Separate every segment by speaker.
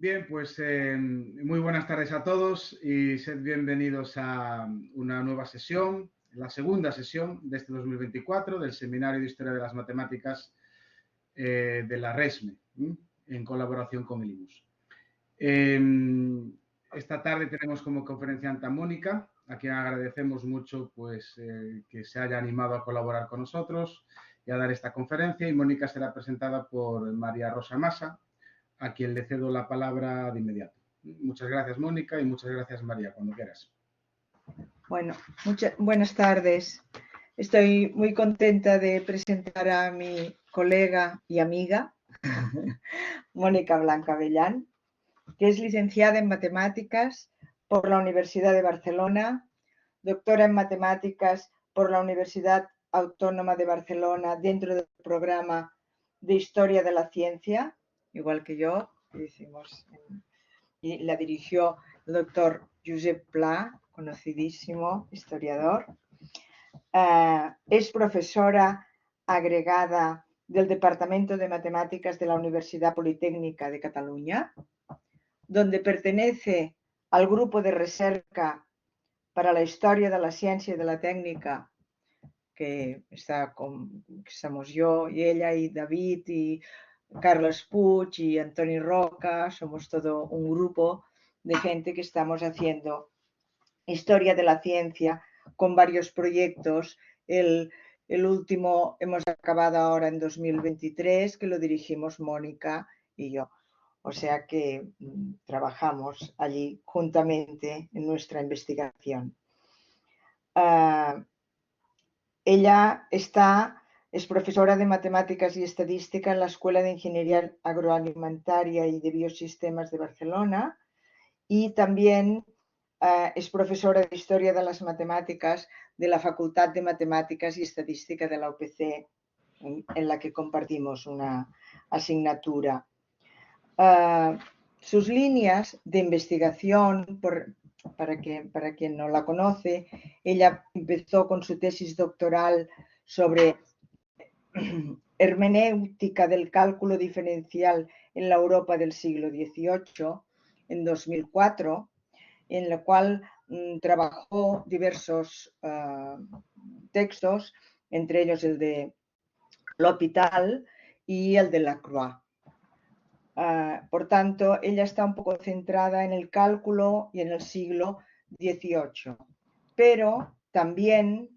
Speaker 1: Bien, pues muy buenas tardes a todos y sed bienvenidos a una nueva sesión, la segunda sesión de este 2024 del Seminario de Historia de las Matemáticas de la RESME, en colaboración con el IMUS. Esta tarde tenemos como conferenciante a Mónica, a quien agradecemos mucho pues, que se haya animado a colaborar con nosotros y a dar esta conferencia. Y Mónica será presentada por María Rosa Massa, a quien le cedo la palabra de inmediato. Muchas gracias, Mónica, y muchas gracias, María, cuando quieras.
Speaker 2: Bueno, buenas tardes. Estoy muy contenta de presentar a mi colega y amiga, Mónica Blanca Avellán, que es licenciada en Matemáticas por la Universidad de Barcelona, doctora en Matemáticas por la Universidad Autónoma de Barcelona dentro del programa de Historia de la Ciencia, igual que yo, y la dirigió el doctor Josep Pla, conocidísimo historiador. Es profesora agregada del Departamento de Matemáticas de la Universidad Politécnica de Cataluña, donde pertenece al grupo de recerca para la historia de la ciencia y de la técnica, que estamos yo y ella y David y Carlos Puig y Antoni Roca. Somos todo un grupo de gente que estamos haciendo historia de la ciencia con varios proyectos. El último hemos acabado ahora en 2023, que lo dirigimos Mónica y yo. O sea que trabajamos allí juntamente en nuestra investigación. Ella es profesora de Matemáticas y Estadística en la Escuela de Ingeniería Agroalimentaria y de Biosistemas de Barcelona, y también es profesora de Historia de las Matemáticas de la Facultad de Matemáticas y Estadística de la UPC, en la que compartimos una asignatura. Sus líneas de investigación, para quien no la conoce, ella empezó con su tesis doctoral sobre hermenéutica del cálculo diferencial en la Europa del siglo XVIII, en 2004, en la cual trabajó diversos textos, entre ellos el de L'Hôpital y el de Lacroix. Por tanto, ella está un poco centrada en el cálculo y en el siglo XVIII, pero también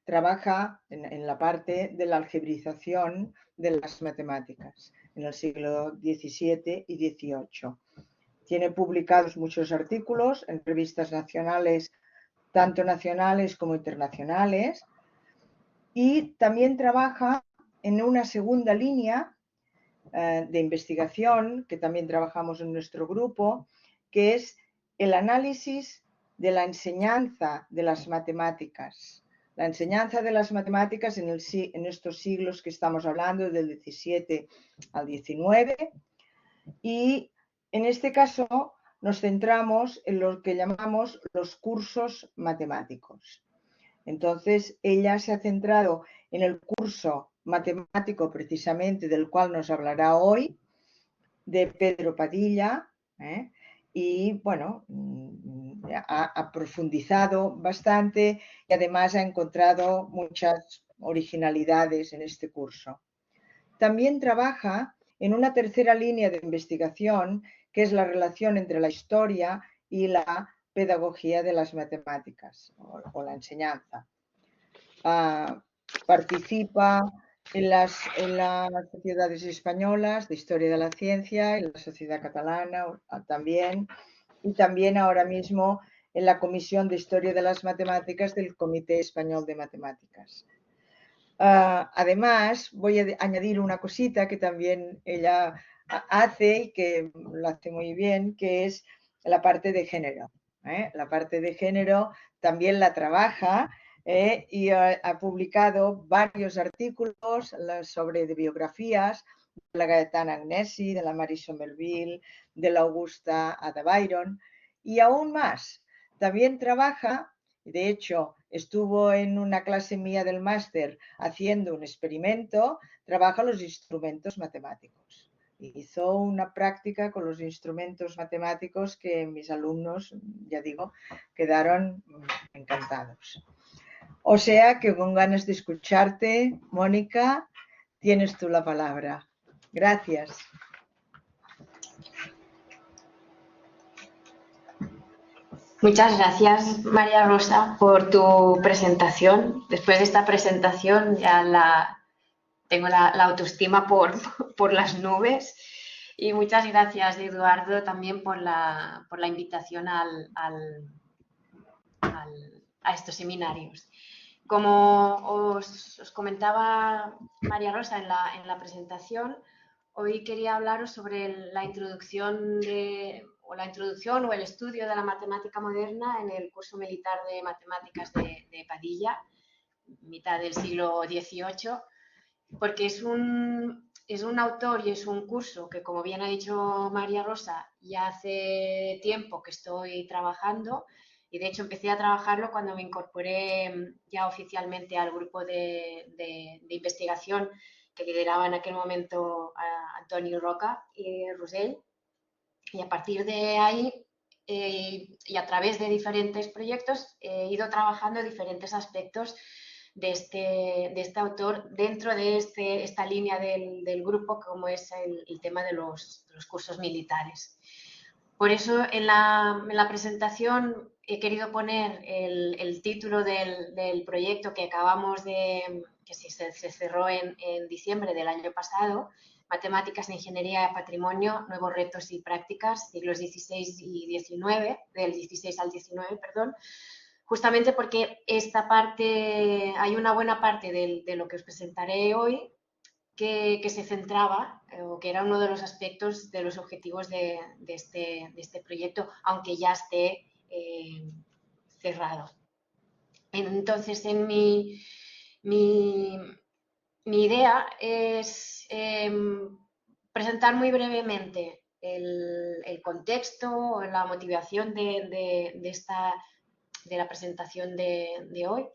Speaker 2: trabaja en la parte de la algebrización de las matemáticas en el siglo XVII y XVIII. Tiene publicados muchos artículos en revistas nacionales, tanto nacionales como internacionales, y también trabaja en una segunda línea de investigación, que también trabajamos en nuestro grupo, que es el análisis de la enseñanza de las matemáticas. La enseñanza de las matemáticas en estos siglos que estamos hablando, del XVII al XIX, y en este caso nos centramos en lo que llamamos los cursos matemáticos. Entonces, ella se ha centrado en el curso matemático precisamente del cual nos hablará hoy, de Pedro Padilla, y bueno, ha profundizado bastante y además ha encontrado muchas originalidades en este curso. También trabaja en una tercera línea de investigación, que es la relación entre la historia y la pedagogía de las matemáticas o la enseñanza. Participa en las sociedades españolas de historia de la ciencia, en la sociedad catalana también, y también ahora mismo en la Comisión de Historia de las Matemáticas del Comité Español de Matemáticas. Además, voy a añadir una cosita que también ella hace y que lo hace muy bien, que es la parte de género. La parte de género también la trabaja y ha publicado varios artículos sobre biografías de la Gaetana Agnesi, de la Marie Somerville, de la Augusta Ada Byron, y aún más. También trabaja, de hecho, estuvo en una clase mía del máster haciendo un experimento, trabaja los instrumentos matemáticos. hizo una práctica con los instrumentos matemáticos que mis alumnos, ya digo, quedaron encantados. O sea que con ganas de escucharte, Mónica, tienes tú la palabra. Gracias.
Speaker 3: Muchas gracias, María Rosa, por tu presentación. Después de esta presentación ya tengo la autoestima por las nubes. Y muchas gracias, Eduardo, también por la invitación a estos seminarios. Como os comentaba María Rosa en la presentación, hoy quería hablaros sobre la introducción o el estudio de la matemática moderna en el curso militar de matemáticas de Padilla, mitad del siglo XVIII, porque es un autor y es un curso que, como bien ha dicho María Rosa, ya hace tiempo que estoy trabajando, y de hecho empecé a trabajarlo cuando me incorporé ya oficialmente al grupo de investigación que lideraba en aquel momento a Antonio Roca y Rosell. Y a partir de ahí y a través de diferentes proyectos he ido trabajando diferentes aspectos de este autor dentro de esta línea del grupo, como es el tema de los cursos militares. Por eso en la presentación he querido poner el título del proyecto que se cerró en diciembre del año pasado, Matemáticas e Ingeniería de Patrimonio, Nuevos Retos y Prácticas, siglos XVI y XIX, del XVI al XIX, perdón, justamente porque hay una buena parte de lo que os presentaré hoy que se centraba, o que era uno de los aspectos de los objetivos de este proyecto, aunque ya esté cerrado. Entonces, mi idea es presentar muy brevemente el contexto, la motivación de la presentación de hoy.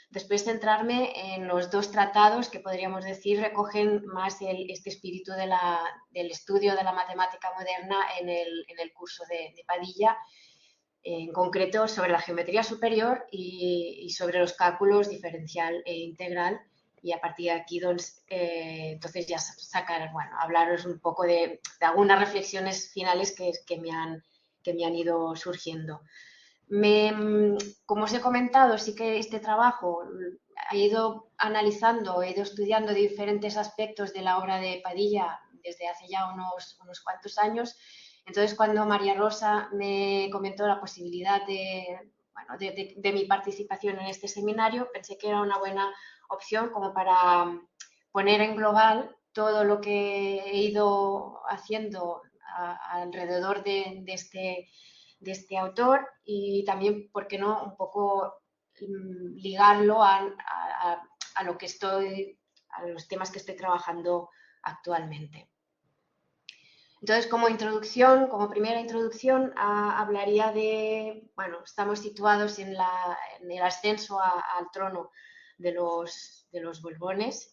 Speaker 3: Después centrarme en los dos tratados que podríamos decir recogen más este espíritu del estudio de la matemática moderna en el curso de Padilla, en concreto sobre la geometría superior y sobre los cálculos diferencial e integral. Y a partir de aquí, entonces ya hablaros un poco de algunas reflexiones finales que me han ido surgiendo. Como os he comentado, sí que este trabajo he ido analizando, he ido estudiando diferentes aspectos de la obra de Padilla desde hace ya unos cuantos años. Entonces, cuando María Rosa me comentó la posibilidad de mi participación en este seminario, pensé que era una buena opción como para poner en global todo lo que he ido haciendo alrededor de este autor, y también, ¿por qué no?, un poco ligarlo a los temas que estoy trabajando actualmente. Entonces, como primera introducción, hablaría estamos situados en el ascenso al trono de los Borbones,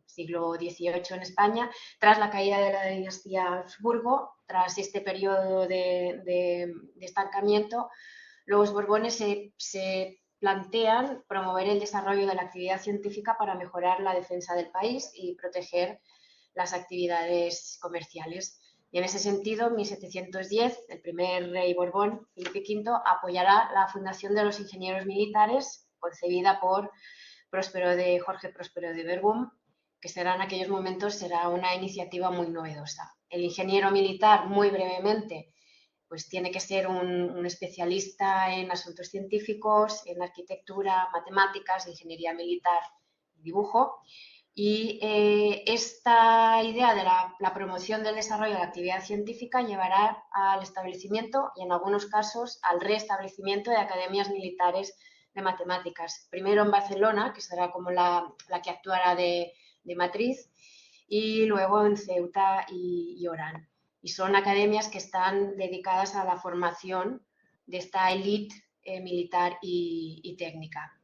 Speaker 3: siglo XVIII en España, tras la caída de la dinastía Habsburgo. Tras este periodo de estancamiento, los Borbones se plantean promover el desarrollo de la actividad científica para mejorar la defensa del país y proteger las actividades comerciales. Y en ese sentido, en 1710, el primer rey Borbón, Felipe V, apoyará la fundación de los ingenieros militares, concebida por Jorge Próspero de Verboom, que en aquellos momentos será una iniciativa muy novedosa. El ingeniero militar, muy brevemente, pues tiene que ser un especialista en asuntos científicos, en arquitectura, matemáticas, ingeniería militar y dibujo. Y esta idea de la promoción del desarrollo de la actividad científica llevará al establecimiento y, en algunos casos, al restablecimiento de academias militares de matemáticas. Primero en Barcelona, que será como la que actuará de matriz, y luego en Ceuta y Orán. Y son academias que están dedicadas a la formación de esta élite militar y técnica.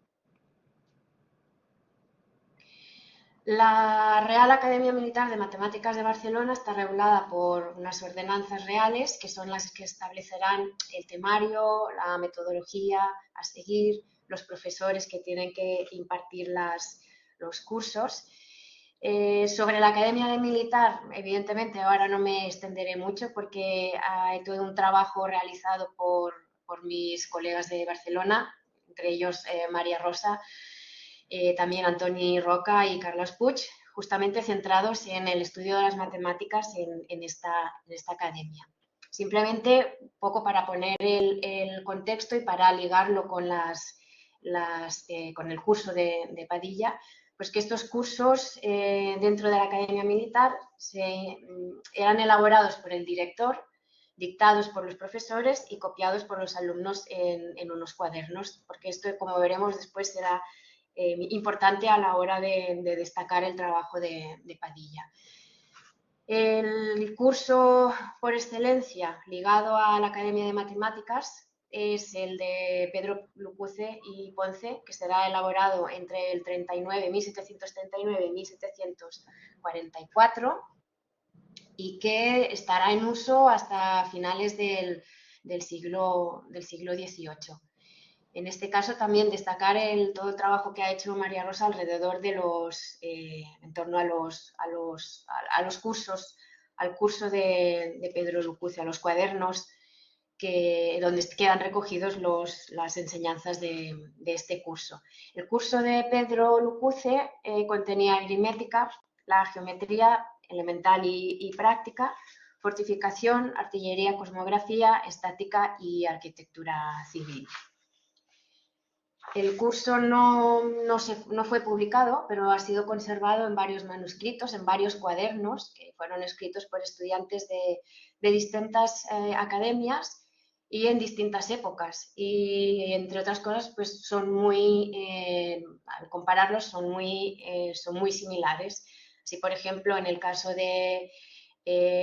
Speaker 3: La Real Academia Militar de Matemáticas de Barcelona está regulada por unas ordenanzas reales que son las que establecerán el temario, la metodología a seguir, los profesores que tienen que impartir los cursos. Sobre la Academia de Militar, evidentemente ahora no me extenderé mucho porque hay todo un trabajo realizado por mis colegas de Barcelona, entre ellos María Rosa, también Antoni Roca y Carlos Puig, justamente centrados en el estudio de las matemáticas en esta academia. Simplemente un poco para poner el contexto y para ligarlo con, con el curso de Padilla, pues que estos cursos dentro de la Academia Militar eran elaborados por el director, dictados por los profesores y copiados por los alumnos en unos cuadernos, porque esto, como veremos después, será importante a la hora de destacar el trabajo de Padilla. El curso por excelencia ligado a la Academia de Matemáticas es el de Pedro Lucuce y Ponce, que será elaborado entre el 1739 y 1744 y que estará en uso hasta finales del siglo XVIII. En este caso también destacar todo el trabajo que ha hecho María Rosa alrededor de en torno a los cursos, al curso de Pedro Lucuce, a los cuadernos donde quedan recogidos las enseñanzas de este curso. El curso de Pedro Lucuce contenía aritmética, la geometría elemental y práctica, fortificación, artillería, cosmografía, estática y arquitectura civil. El curso no fue publicado, pero ha sido conservado en varios manuscritos, en varios cuadernos que fueron escritos por estudiantes de distintas academias y en distintas épocas. Y entre otras cosas, pues al compararlos, son muy similares. Así, por ejemplo, en el caso de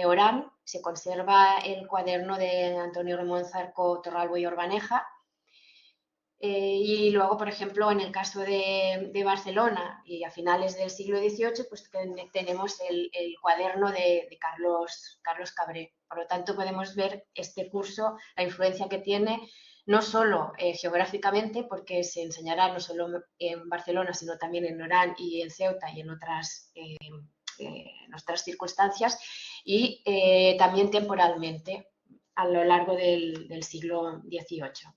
Speaker 3: Orán, se conserva el cuaderno de Antonio Ramón Zarco Torralbo y Orbaneja. Y luego, por ejemplo, en el caso de Barcelona y a finales del siglo XVIII, pues tenemos el cuaderno de Carlos Cabré. Por lo tanto, podemos ver este curso, la influencia que tiene, no solo geográficamente, porque se enseñará no solo en Barcelona, sino también en Orán y en Ceuta y en otras circunstancias, y también temporalmente a lo largo del siglo XVIII.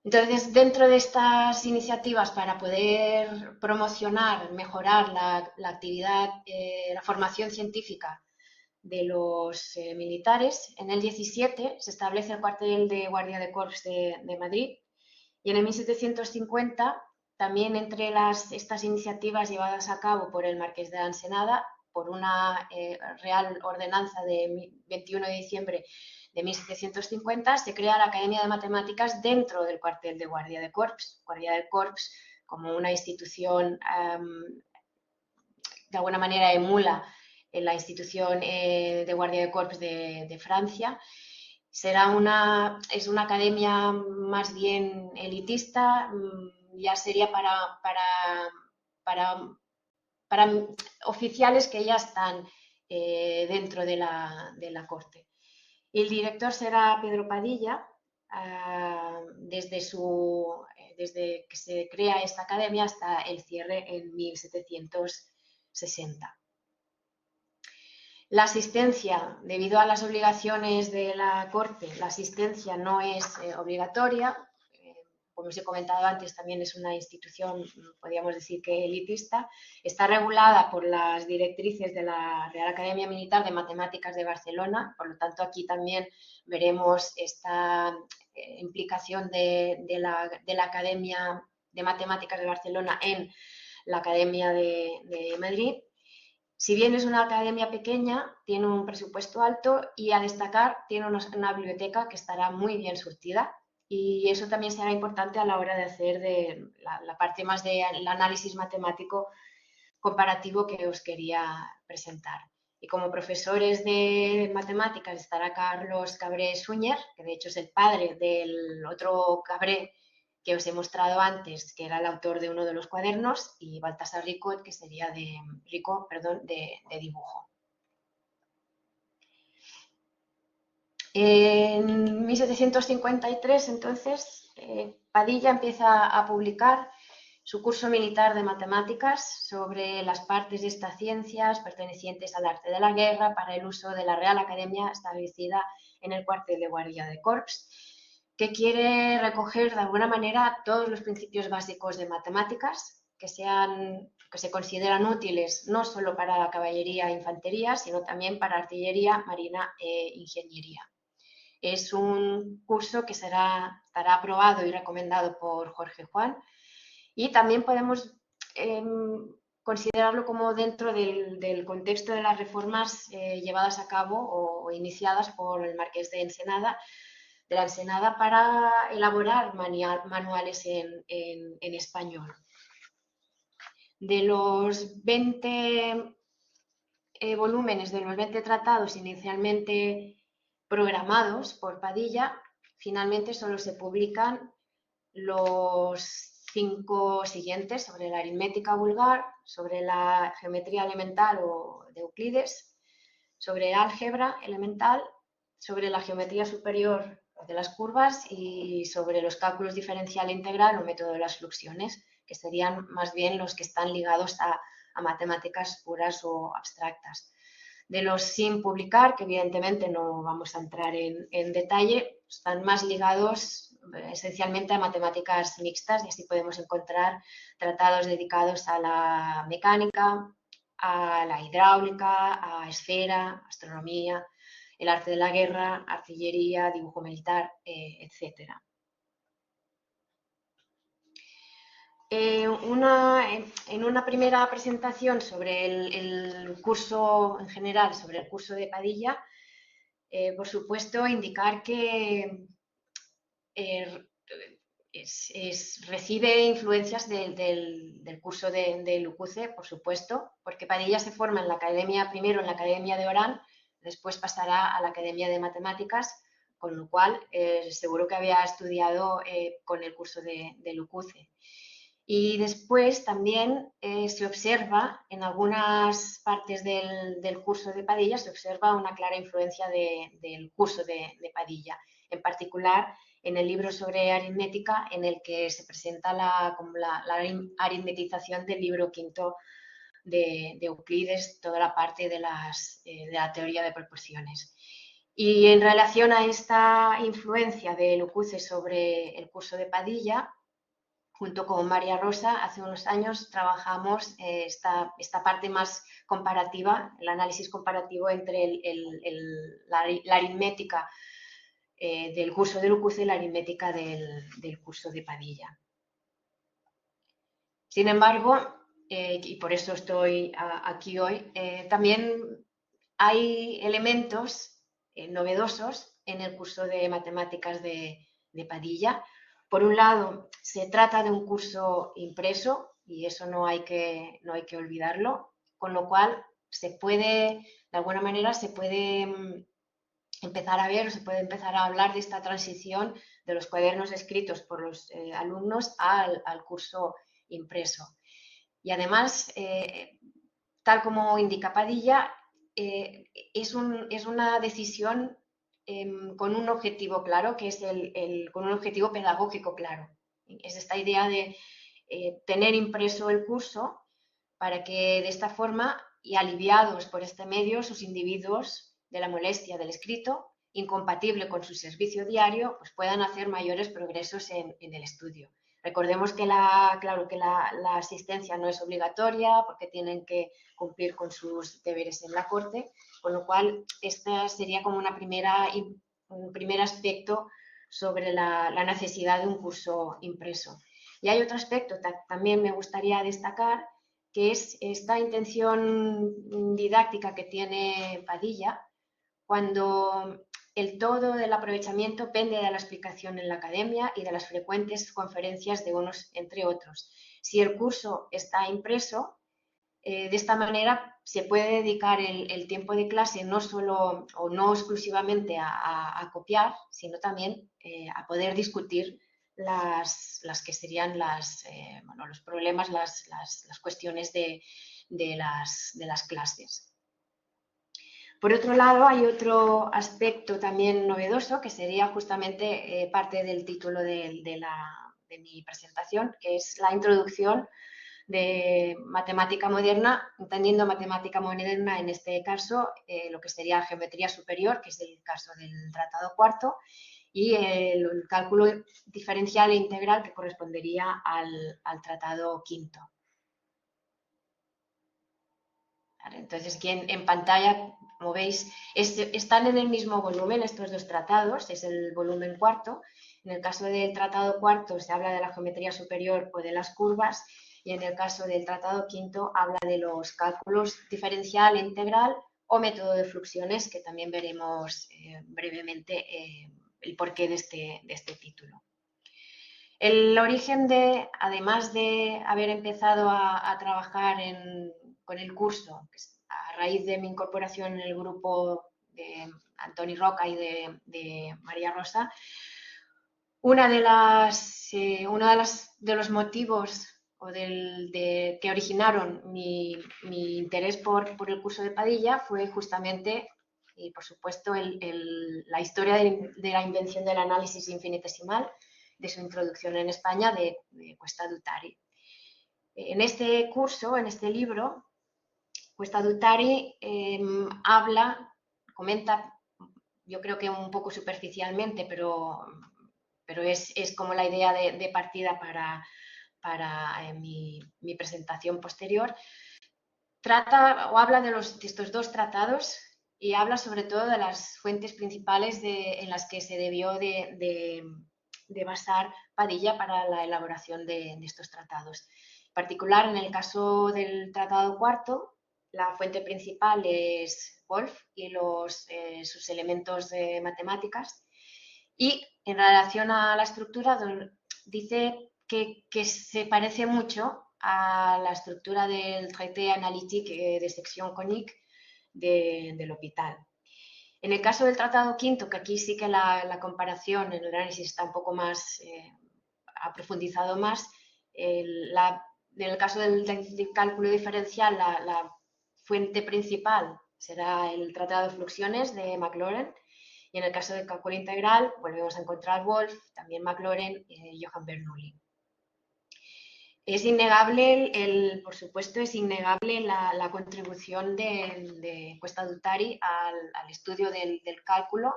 Speaker 3: Entonces, dentro de estas iniciativas para poder promocionar, mejorar la actividad, la formación científica de los militares, en el 17 se establece el cuartel de Guardia de Corps de Madrid y en el 1750, también entre estas iniciativas llevadas a cabo por el Marqués de Ensenada, por una Real Ordenanza de 21 de diciembre de 1750, se crea la Academia de Matemáticas dentro del cuartel de Guardia de Corps. Guardia de Corps, como una institución, de alguna manera emula la institución de Guardia de Corps de Francia. Es una academia más bien elitista, ya sería para oficiales que ya están dentro de la corte. El director será Pedro Padilla, desde que se crea esta academia hasta el cierre en 1760. La asistencia, debido a las obligaciones de la Corte, la asistencia no es obligatoria. Como os he comentado antes, también es una institución, podríamos decir que elitista. Está regulada por las directrices de la Real Academia Militar de Matemáticas de Barcelona. Por lo tanto, aquí también veremos esta implicación de la Academia de Matemáticas de Barcelona en la Academia de Madrid. Si bien es una academia pequeña, tiene un presupuesto alto y a destacar tiene una biblioteca que estará muy bien surtida y eso también será importante a la hora de hacer la parte más del análisis matemático comparativo que os quería presentar. Y como profesores de matemáticas estará Carlos Cabré Suñer, que de hecho es el padre del otro Cabré que os he mostrado antes, que era el autor de uno de los cuadernos, y Baltasar Rico, que sería de dibujo. En 1753, entonces, Padilla empieza a publicar su curso militar de matemáticas sobre las partes de estas ciencias pertenecientes al arte de la guerra para el uso de la Real Academia establecida en el cuartel de guardia de Corps, que quiere recoger de alguna manera todos los principios básicos de matemáticas que se consideran útiles no solo para la caballería e infantería, sino también para artillería, marina e ingeniería. Es un curso que estará aprobado y recomendado por Jorge Juan, y también podemos considerarlo como dentro del contexto de las reformas llevadas a cabo o iniciadas por el Marqués de la Ensenada para elaborar manuales en español. De los 20 volúmenes, de los 20 tratados inicialmente programados por Padilla, finalmente solo se publican los 5 siguientes sobre la aritmética vulgar, sobre la geometría elemental o de Euclides, sobre álgebra elemental, sobre la geometría superior de las curvas y sobre los cálculos diferencial e integral o método de las fluxiones, que serían más bien los que están ligados a matemáticas puras o abstractas. De los sin publicar, que evidentemente no vamos a entrar en detalle, están más ligados esencialmente a matemáticas mixtas, y así podemos encontrar tratados dedicados a la mecánica, a la hidráulica, a esfera, astronomía, el arte de la guerra, artillería, dibujo militar, etc. En una primera presentación sobre el curso en general, sobre el curso de Padilla, por supuesto, indicar que recibe influencias del curso de Lucuce, por supuesto, porque Padilla se forma en la academia, primero en la Academia de Orán, después pasará a la Academia de Matemáticas, con lo cual seguro que había estudiado con el curso de Lucuce. Y después también se observa, en algunas partes del curso de Padilla, se observa una clara influencia del curso de Padilla, en particular en el libro sobre aritmética, en el que se presenta la aritmetización del libro quinto de Euclides, toda la parte de la teoría de proporciones. Y en relación a esta influencia de Lucuce sobre el curso de Padilla, junto con María Rosa, hace unos años trabajamos esta parte más comparativa, el análisis comparativo entre la aritmética del curso de Lucuce y la aritmética del curso de Padilla. Sin embargo, y por eso estoy aquí hoy, también hay elementos novedosos en el curso de matemáticas de Padilla. Por un lado, se trata de un curso impreso, y eso no hay que olvidarlo, con lo cual de alguna manera se puede empezar a ver, o se puede empezar a hablar de esta transición de los cuadernos escritos por los alumnos al curso impreso. Y además, tal como indica Padilla, es una decisión con un objetivo claro, que es con un objetivo pedagógico claro. Es esta idea de tener impreso el curso para que de esta forma, y aliviados por este medio, sus individuos de la molestia del escrito, incompatible con su servicio diario, pues puedan hacer mayores progresos en el estudio. Recordemos que la asistencia no es obligatoria porque tienen que cumplir con sus deberes en la corte, con lo cual esta sería como un primer aspecto sobre la necesidad de un curso impreso. Y hay otro aspecto que también me gustaría destacar, que es esta intención didáctica que tiene Padilla, cuando el todo del aprovechamiento pende de la explicación en la academia y de las frecuentes conferencias de unos entre otros. Si el curso está impreso, de esta manera se puede dedicar el tiempo de clase no solo o no exclusivamente a copiar, sino también a poder discutir las que serían los problemas, las cuestiones de las clases. Por otro lado, hay otro aspecto también novedoso que sería justamente parte del título de mi presentación, que es la introducción de matemática moderna, entendiendo matemática moderna en este caso lo que sería geometría superior, que es el caso del tratado cuarto, y el cálculo diferencial e integral que correspondería al tratado quinto. Entonces, aquí en pantalla, como veis, están en el mismo volumen estos dos tratados, es el volumen cuarto. En el caso del tratado cuarto se habla de la geometría superior o de las curvas, y en el caso del tratado quinto habla de los cálculos diferencial, integral o método de fluxiones, que también veremos brevemente el porqué de este título. El origen además de haber empezado a trabajar con el curso, a raíz de mi incorporación en el grupo de Antoni Roca y de María Rosa, uno de los motivos que originaron mi interés por el curso de Padilla fue justamente, y por supuesto, la historia de la invención del análisis infinitesimal, de su introducción en España de Cuesta Dutari. En este curso, en este libro, Cuesta Dutari comenta, yo creo que un poco superficialmente, pero es como la idea de partida para mi presentación posterior. Habla de estos dos tratados y habla sobre todo de las fuentes principales en las que se debió de basar Padilla para la elaboración de estos tratados. En particular, en el caso del tratado cuarto, la fuente principal es Wolf y sus elementos de matemáticas. Y en relación a la estructura, dice que se parece mucho a la estructura del traité analytique de sección conique del L'Hôpital. En el caso del tratado quinto, que aquí sí que la comparación en el análisis está un poco más, ha profundizado más, en el caso del cálculo diferencial, la fuente principal será el tratado de fluxiones de Maclaurin, y en el caso del cálculo integral volvemos a encontrar Wolf, también Maclaurin y Johann Bernoulli. Es innegable, por supuesto, es innegable la contribución de Cuesta Dutari al estudio del cálculo,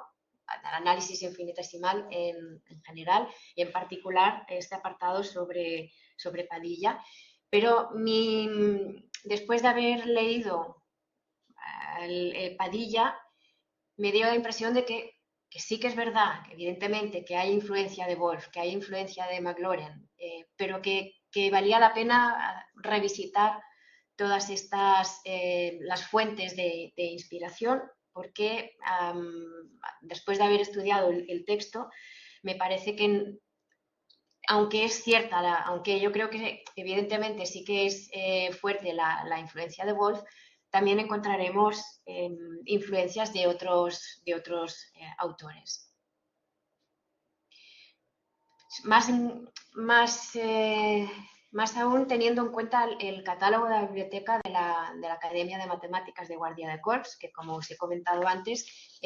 Speaker 3: al análisis infinitesimal en general, y en particular este apartado sobre Padilla. Pero después de haber leído Padilla, me dio la impresión de que sí que es verdad, que evidentemente, que hay influencia de Wolf, que hay influencia de Maclaurin, pero que valía la pena revisitar todas estas, las fuentes de inspiración, porque después de haber estudiado el texto, me parece que, aunque es cierta, aunque yo creo que evidentemente sí que es fuerte la influencia de Wolf, también encontraremos influencias de otros autores. Más aún teniendo en cuenta el catálogo de la biblioteca de la Academia de Matemáticas de Guardia de Corps, que, como os he comentado antes,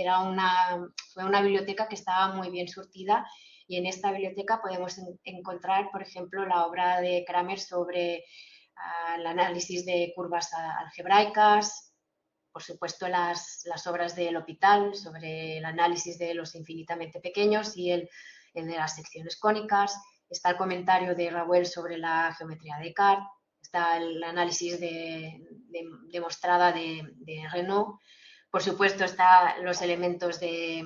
Speaker 3: fue una biblioteca que estaba muy bien surtida, y en esta biblioteca podemos encontrar, por ejemplo, la obra de Cramer sobre el análisis de curvas algebraicas, por supuesto las obras de L'Hôpital sobre el análisis de los infinitamente pequeños y el de las secciones cónicas. Está el comentario de Raoul sobre la geometría de Descartes, está el análisis demostrada de Renaud, por supuesto están los elementos de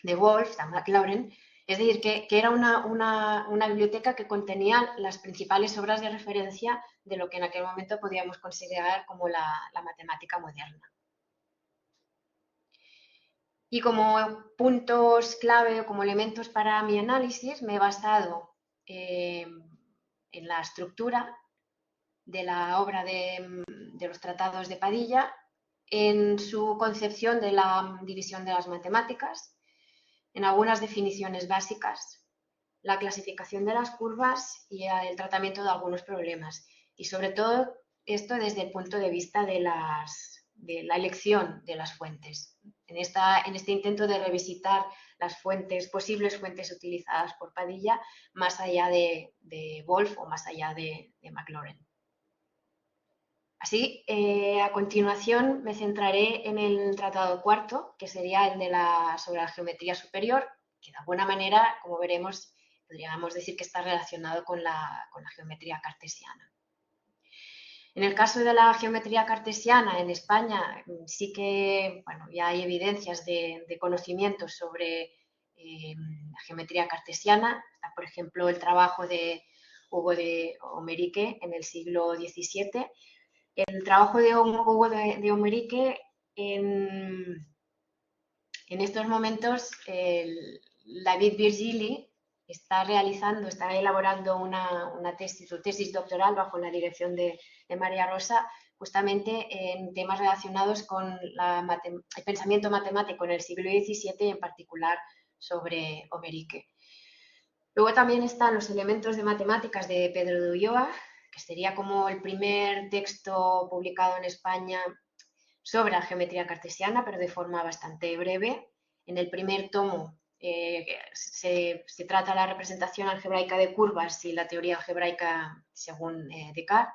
Speaker 3: Wolf, de Maclaurin. Es decir, que era una biblioteca que contenía las principales obras de referencia de lo que en aquel momento podíamos considerar como la matemática moderna. Y como puntos clave o como elementos para mi análisis, me he basado en la estructura de la obra de los tratados de Padilla, en su concepción de la división de las matemáticas, en algunas definiciones básicas, la clasificación de las curvas y el tratamiento de algunos problemas. Y sobre todo esto desde el punto de vista de la elección de las fuentes. En este intento de revisitar las posibles fuentes utilizadas por Padilla, más allá de Wolf o más allá de Maclaurin. Así, a continuación me centraré en el tratado cuarto, que sería el sobre la geometría superior, que de alguna manera, como veremos, podríamos decir que está relacionado con la geometría cartesiana. En el caso de la geometría cartesiana en España sí que ya hay evidencias de conocimientos sobre la geometría cartesiana. Está, por ejemplo, el trabajo de Hugo de Homerique en el siglo XVII. El trabajo de Hugo de Homerique en estos momentos, David Virgili está elaborando su tesis doctoral bajo la dirección de María Rosa, justamente en temas relacionados con el pensamiento matemático en el siglo XVII, en particular sobre Homerique. Luego también están los elementos de matemáticas de Pedro de Ulloa, que sería como el primer texto publicado en España sobre la geometría cartesiana, pero de forma bastante breve. En el primer tomo se trata la representación algebraica de curvas y la teoría algebraica según Descartes.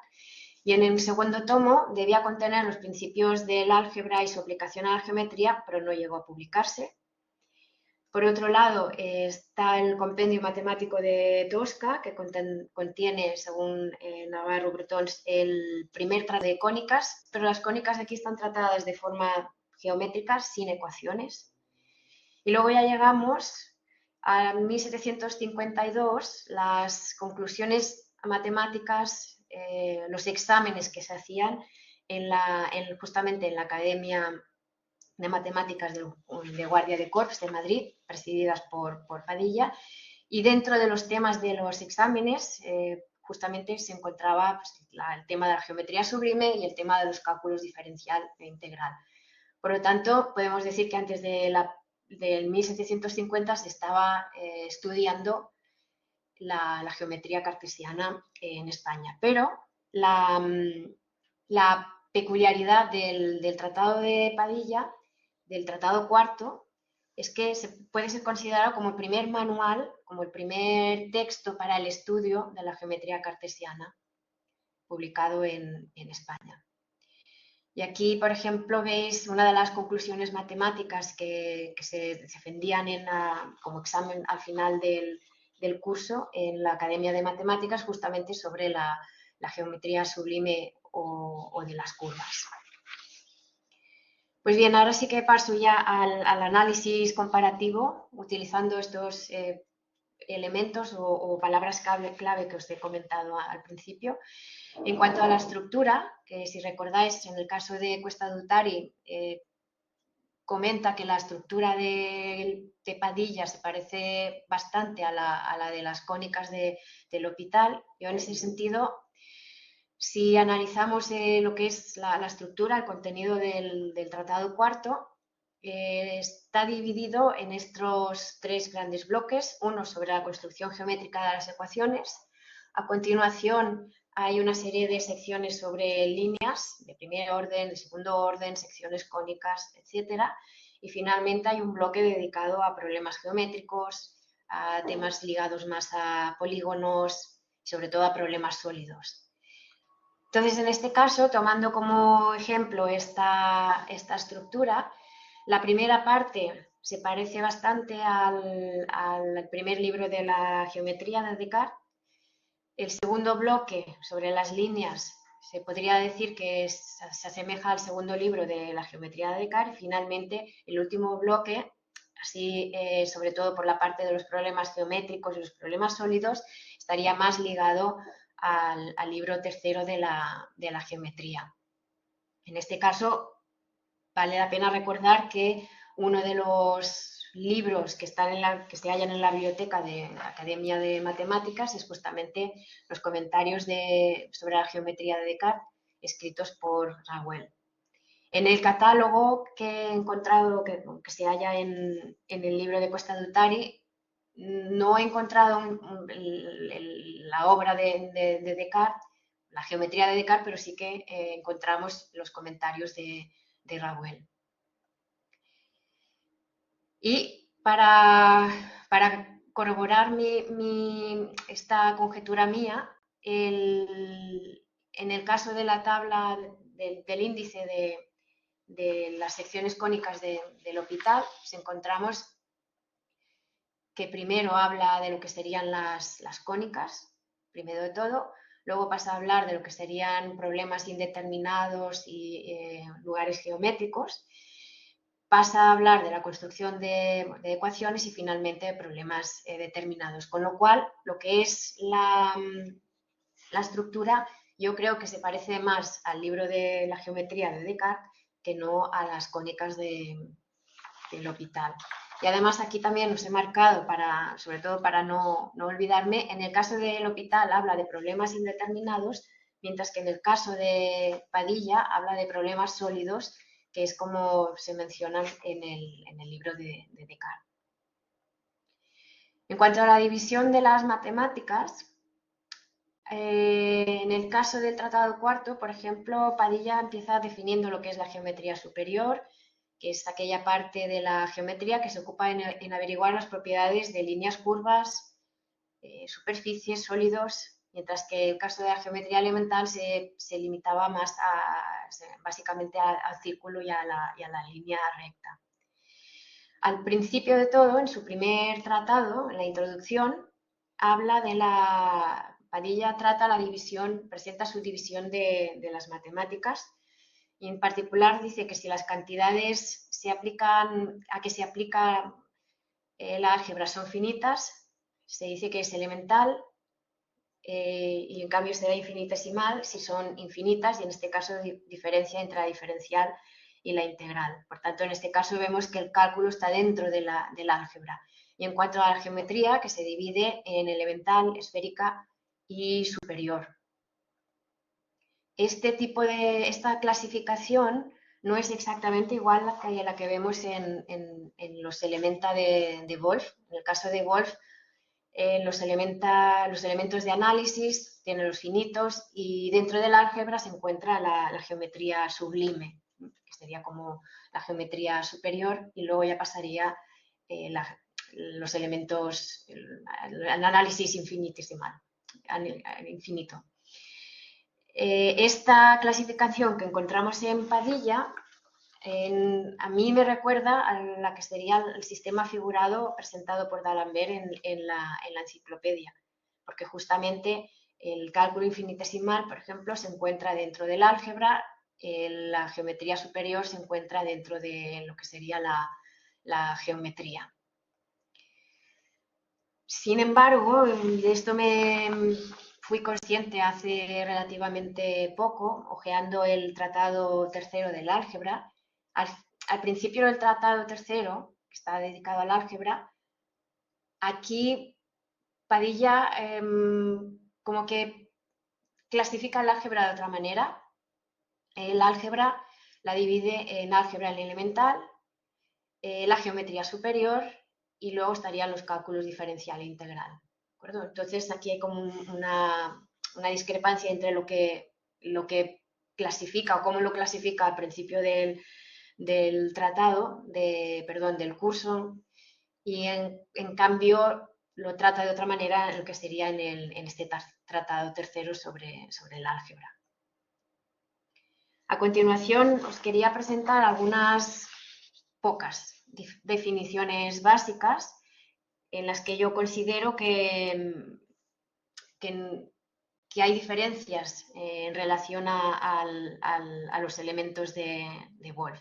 Speaker 3: Y en el segundo tomo debía contener los principios del álgebra y su aplicación a la geometría, pero no llegó a publicarse. Por otro lado, está el compendio matemático de Tosca, que contiene, según Navarro Bretons, el primer tratado de cónicas, pero las cónicas aquí están tratadas de forma geométrica, sin ecuaciones. Y luego ya llegamos a 1752, las conclusiones matemáticas, los exámenes que se hacían justamente en la Academia de Matemáticas de Guardia de Corps de Madrid, presididas por Padilla, y dentro de los temas de los exámenes justamente se encontraba el tema de la geometría sublime y el tema de los cálculos diferencial e integral. Por lo tanto, podemos decir que antes del 1750 se estaba estudiando la geometría cartesiana en España, pero la peculiaridad del Tratado de Padilla, del Tratado Cuarto, es que puede ser considerado como el primer manual, como el primer texto para el estudio de la geometría cartesiana publicado en España. Y aquí, por ejemplo, veis una de las conclusiones matemáticas que se defendían como examen al final del curso en la Academia de Matemáticas, justamente sobre la geometría sublime o de las curvas. Pues bien, ahora sí que paso ya al análisis comparativo, utilizando estos elementos o palabras clave que os he comentado al principio. En cuanto a la estructura, que si recordáis, en el caso de Cuesta Dutari, comenta que la estructura de Padilla se parece bastante a la de las cónicas del Hospital. Yo, en ese sentido, si analizamos lo que es la estructura, el contenido del Tratado Cuarto, está dividido en estos tres grandes bloques, uno sobre la construcción geométrica de las ecuaciones. A continuación, hay una serie de secciones sobre líneas de primer orden, de segundo orden, secciones cónicas, etc. Y finalmente hay un bloque dedicado a problemas geométricos, a temas ligados más a polígonos y sobre todo a problemas sólidos. Entonces, en este caso, tomando como ejemplo esta estructura, la primera parte se parece bastante al primer libro de la geometría de Descartes. El segundo bloque sobre las líneas se podría decir que se asemeja al segundo libro de la geometría de Descartes. Finalmente, el último bloque, así sobre todo por la parte de los problemas geométricos y los problemas sólidos, estaría más ligado al libro tercero de la geometría. En este caso, vale la pena recordar que uno de los libros que se hallan en la biblioteca de la Academia de Matemáticas es justamente los comentarios sobre la geometría de Descartes, escritos por Raguel. En el catálogo que he encontrado, que se halla en el libro de Cuesta Dutari, no he encontrado la obra de Descartes, la geometría de Descartes, pero sí que encontramos los comentarios de Rabuel. Y para corroborar esta conjetura mía, en el caso de la tabla del índice de las secciones cónicas del L'Hôpital, pues encontramos que primero habla de lo que serían las cónicas, primero de todo, luego pasa a hablar de lo que serían problemas indeterminados y lugares geométricos, pasa a hablar de la construcción de ecuaciones y finalmente de problemas determinados, con lo cual lo que es la estructura yo creo que se parece más al libro de la geometría de Descartes que no a las cónicas del L'Hôpital. Y además aquí también os he marcado, sobre todo para no olvidarme, en el caso del L'Hôpital habla de problemas indeterminados, mientras que en el caso de Padilla habla de problemas sólidos, que es como se mencionan en el libro de Descartes. En cuanto a la división de las matemáticas, en el caso del Tratado Cuarto, por ejemplo, Padilla empieza definiendo lo que es la geometría superior, que es aquella parte de la geometría que se ocupa en averiguar las propiedades de líneas curvas, superficies, sólidos, mientras que el caso de la geometría elemental se limitaba más básicamente al círculo y a la línea recta. Al principio de todo, en su primer tratado, en la introducción, habla de Padilla trata la división, presenta su división de las matemáticas y en particular dice que si las cantidades a que se aplica la álgebra son finitas, se dice que es elemental y en cambio será infinitesimal si son infinitas y en este caso diferencia entre la diferencial y la integral. Por tanto, en este caso vemos que el cálculo está dentro de la álgebra. Y en cuanto a la geometría, que se divide en elemental, esférica y superior. Esta clasificación no es exactamente igual a la que vemos en los elementa de Wolf. En el caso de Wolf, los elementos de análisis tienen los finitos y dentro del álgebra se encuentra la geometría sublime, que sería como la geometría superior, y luego ya pasaría los elementos, el análisis infinitesimal, infinito. Esta clasificación que encontramos en Padilla a mí me recuerda a la que sería el sistema figurado presentado por D'Alembert en la enciclopedia, porque justamente el cálculo infinitesimal, por ejemplo, se encuentra dentro del álgebra, la geometría superior se encuentra dentro de lo que sería la geometría. Sin embargo, de esto me fui consciente hace relativamente poco, hojeando el tratado tercero del álgebra. Al principio del tratado tercero, que está dedicado al álgebra, aquí Padilla como que clasifica el álgebra de otra manera. El álgebra la divide en álgebra elemental, la geometría superior y luego estarían los cálculos diferencial e integral. ¿De acuerdo? Entonces aquí hay como una discrepancia entre lo que clasifica o cómo lo clasifica al principio del tratado, del curso, y en cambio lo trata de otra manera en lo que sería en este tratado tercero sobre el álgebra. A continuación os quería presentar algunas pocas definiciones básicas en las que yo considero que hay diferencias en relación a los elementos de Wolf.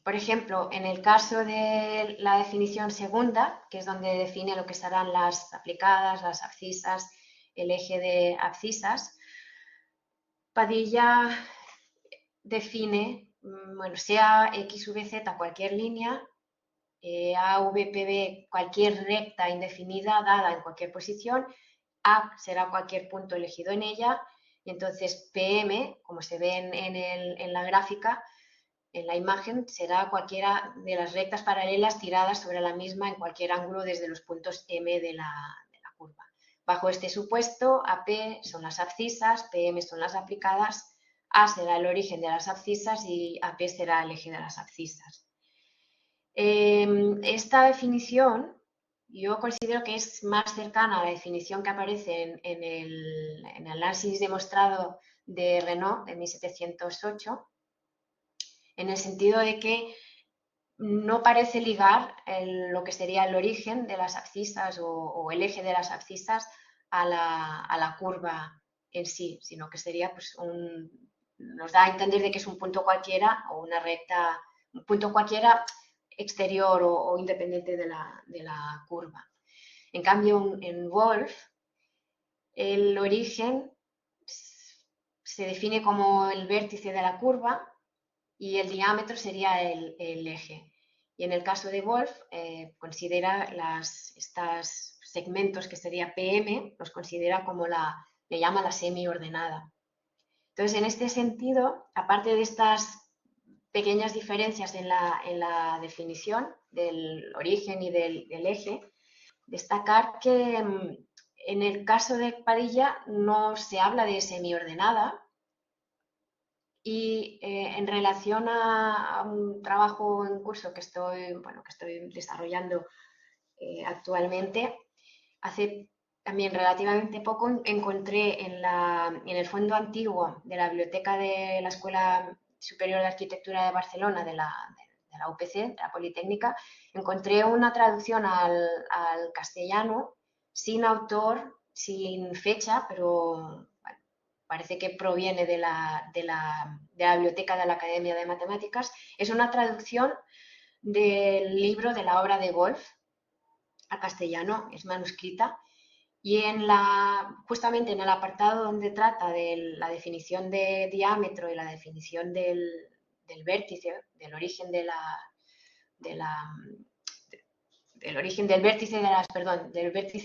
Speaker 3: Por ejemplo, en el caso de la definición segunda, que es donde define lo que serán las aplicadas, las abscisas, el eje de abscisas, Padilla define, bueno, sea x, v, z cualquier línea, a, v, p, b cualquier recta indefinida dada en cualquier posición, a será cualquier punto elegido en ella, y entonces pm, como se ve en la gráfica, en la imagen será cualquiera de las rectas paralelas tiradas sobre la misma en cualquier ángulo desde los puntos M de la curva. Bajo este supuesto, AP son las abscisas, PM son las aplicadas, A será el origen de las abscisas y AP será el eje de las abscisas. Esta definición yo considero que es más cercana a la definición que aparece en el análisis demostrado de Renault de 1708, en el sentido de que no parece ligar lo que sería el origen de las abscisas o el eje de las abscisas a la curva en sí, sino que sería, pues, nos da a entender de que es un punto cualquiera o una recta, un punto cualquiera exterior o independiente de la curva. En cambio, en Wolf, el origen se define como el vértice de la curva y el diámetro sería el eje. Y en el caso de Wolf, considera estos segmentos que sería PM, los considera como le llama la semi-ordenada. Entonces, en este sentido, aparte de estas pequeñas diferencias en la definición del origen y del eje, destacar que en el caso de Padilla no se habla de semi-ordenada, y en relación a un trabajo en curso que estoy desarrollando actualmente, hace también relativamente poco encontré en el fondo antiguo de la biblioteca de la Escuela Superior de Arquitectura de Barcelona, de la UPC, de la Politécnica, encontré una traducción al castellano sin autor, sin fecha, pero parece que proviene de la biblioteca de la Academia de Matemáticas. Es una traducción del libro de la obra de Wolf a castellano, es manuscrita, y justamente en el apartado donde trata de la definición de diámetro y la definición del vértice, del origen del vértice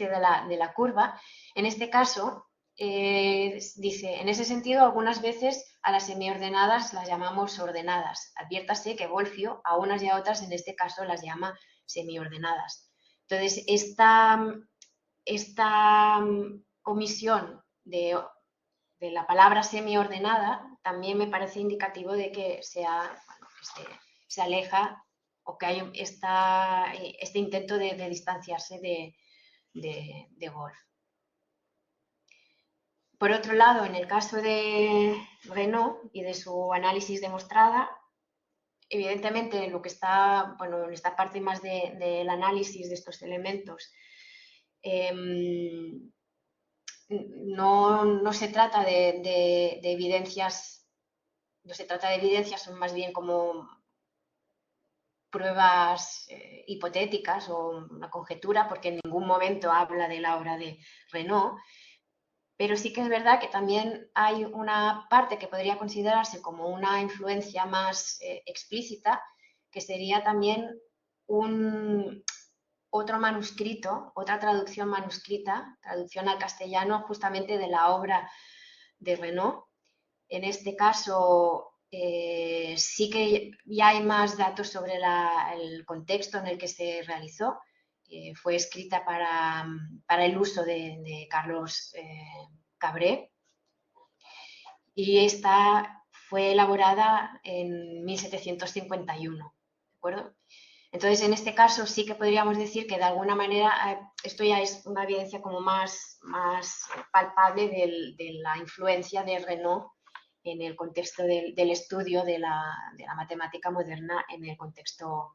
Speaker 3: de la curva, en este caso dice, en ese sentido, algunas veces a las semiordenadas las llamamos ordenadas. Adviértase que Wolfio a unas y a otras, en este caso, las llama semiordenadas. Entonces, esta omisión de la palabra semiordenada también me parece indicativo de que se aleja o que hay este intento de distanciarse de Wolf. Por otro lado, en el caso de Renault y de su análisis demostrada, evidentemente lo que está, en esta parte más del análisis de estos elementos, no se trata de evidencias, son más bien como pruebas hipotéticas o una conjetura, porque en ningún momento habla de la obra de Renault. Pero sí que es verdad que también hay una parte que podría considerarse como una influencia más explícita, que sería también otro manuscrito, otra traducción manuscrita, traducción al castellano justamente de la obra de Renault. En este caso sí que ya hay más datos sobre el contexto en el que se realizó. Fue escrita para el uso de Carlos Cabré y esta fue elaborada en 1751, ¿de acuerdo? Entonces, en este caso sí que podríamos decir que de alguna manera esto ya es una evidencia como más palpable de la influencia de Renault en el contexto del estudio de la matemática moderna en el contexto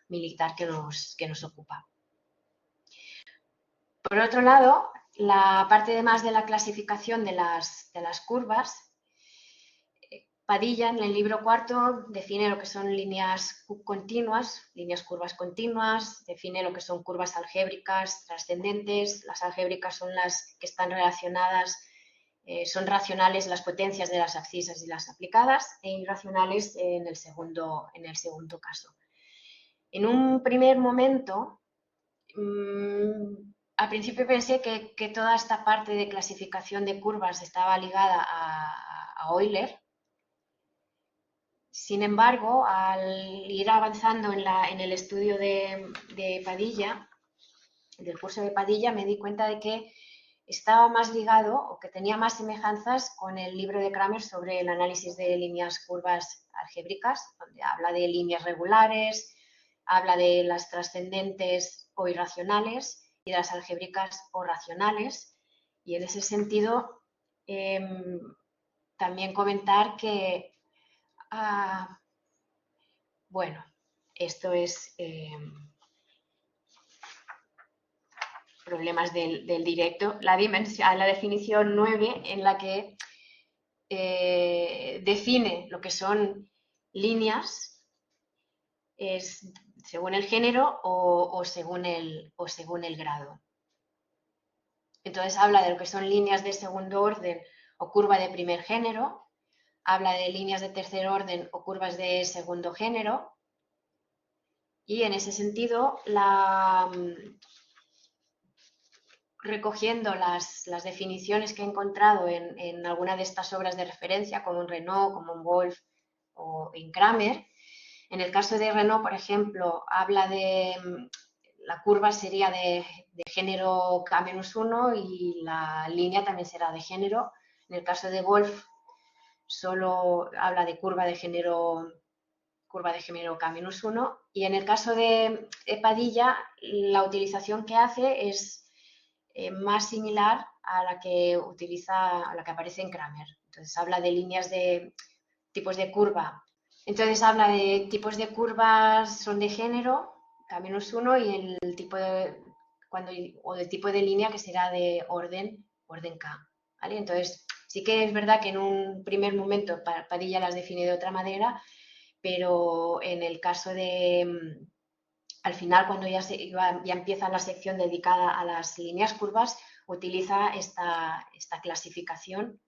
Speaker 3: militar que nos ocupa. Por otro lado, la parte más de la clasificación de las curvas, Padilla en el libro cuarto define lo que son líneas continuas, líneas curvas continuas, define lo que son curvas algébricas trascendentes. Las algébricas son las que están relacionadas, son racionales las potencias de las abscisas y las aplicadas e irracionales en el segundo caso. En un primer momento, al principio pensé que toda esta parte de clasificación de curvas estaba ligada a Euler. Sin embargo, al ir avanzando en el estudio de Padilla, del curso de Padilla, me di cuenta de que estaba más ligado o que tenía más semejanzas con el libro de Cramer sobre el análisis de líneas curvas algébricas, donde habla de líneas regulares, habla de las trascendentes o irracionales y de las algébricas o racionales. Y en ese sentido, también comentar que, bueno, esto es problemas del directo, la definición 9 en la que define lo que son líneas es según el género o según el grado. Entonces habla de lo que son líneas de segundo orden o curva de primer género, habla de líneas de tercer orden o curvas de segundo género, y en ese sentido recogiendo las definiciones que he encontrado en alguna de estas obras de referencia, como en Renault, como en Wolf o en Cramer. En el caso de Renault, por ejemplo, habla de la curva sería de género K-1 y la línea también será de género. En el caso de Wolf, solo habla de curva de género K-1. Y en el caso de Padilla, la utilización que hace es más similar a la que aparece en Cramer. Entonces habla de líneas de tipos de curva. Entonces habla de tipos de curvas son de género, K-1, y el tipo del tipo de línea que será de orden K. ¿Vale? Entonces sí que es verdad que en un primer momento Padilla las define de otra manera, pero en el caso de al final, cuando ya empieza la sección dedicada a las líneas curvas, utiliza esta clasificación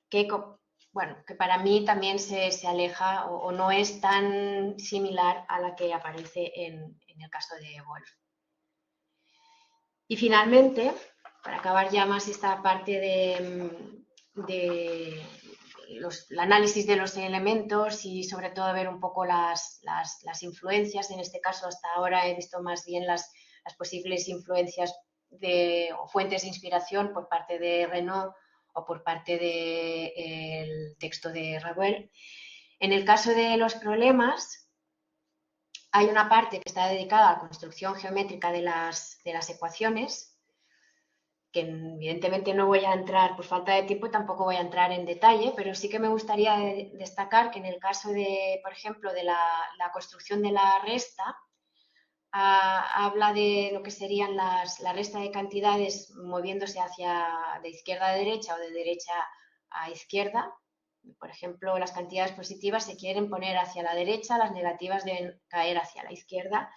Speaker 3: que, bueno, que para mí también se aleja o no es tan similar a la que aparece en el caso de Wolf. Y para acabar ya más esta parte el análisis de los elementos y sobre todo ver un poco las influencias. En este caso, hasta ahora he visto más bien las posibles influencias o fuentes de inspiración por parte de Renault o por parte del texto de Ravel. En el caso de los problemas, hay una parte que está dedicada a la construcción geométrica de las ecuaciones, que evidentemente no voy a entrar, por falta de tiempo tampoco voy a entrar en detalle, pero sí que me gustaría destacar que en el caso de, por ejemplo, de la construcción de la resta, habla de lo que serían la resta de cantidades moviéndose de izquierda a derecha o de derecha a izquierda. Por ejemplo, las cantidades positivas se quieren poner hacia la derecha, las negativas deben caer hacia la izquierda.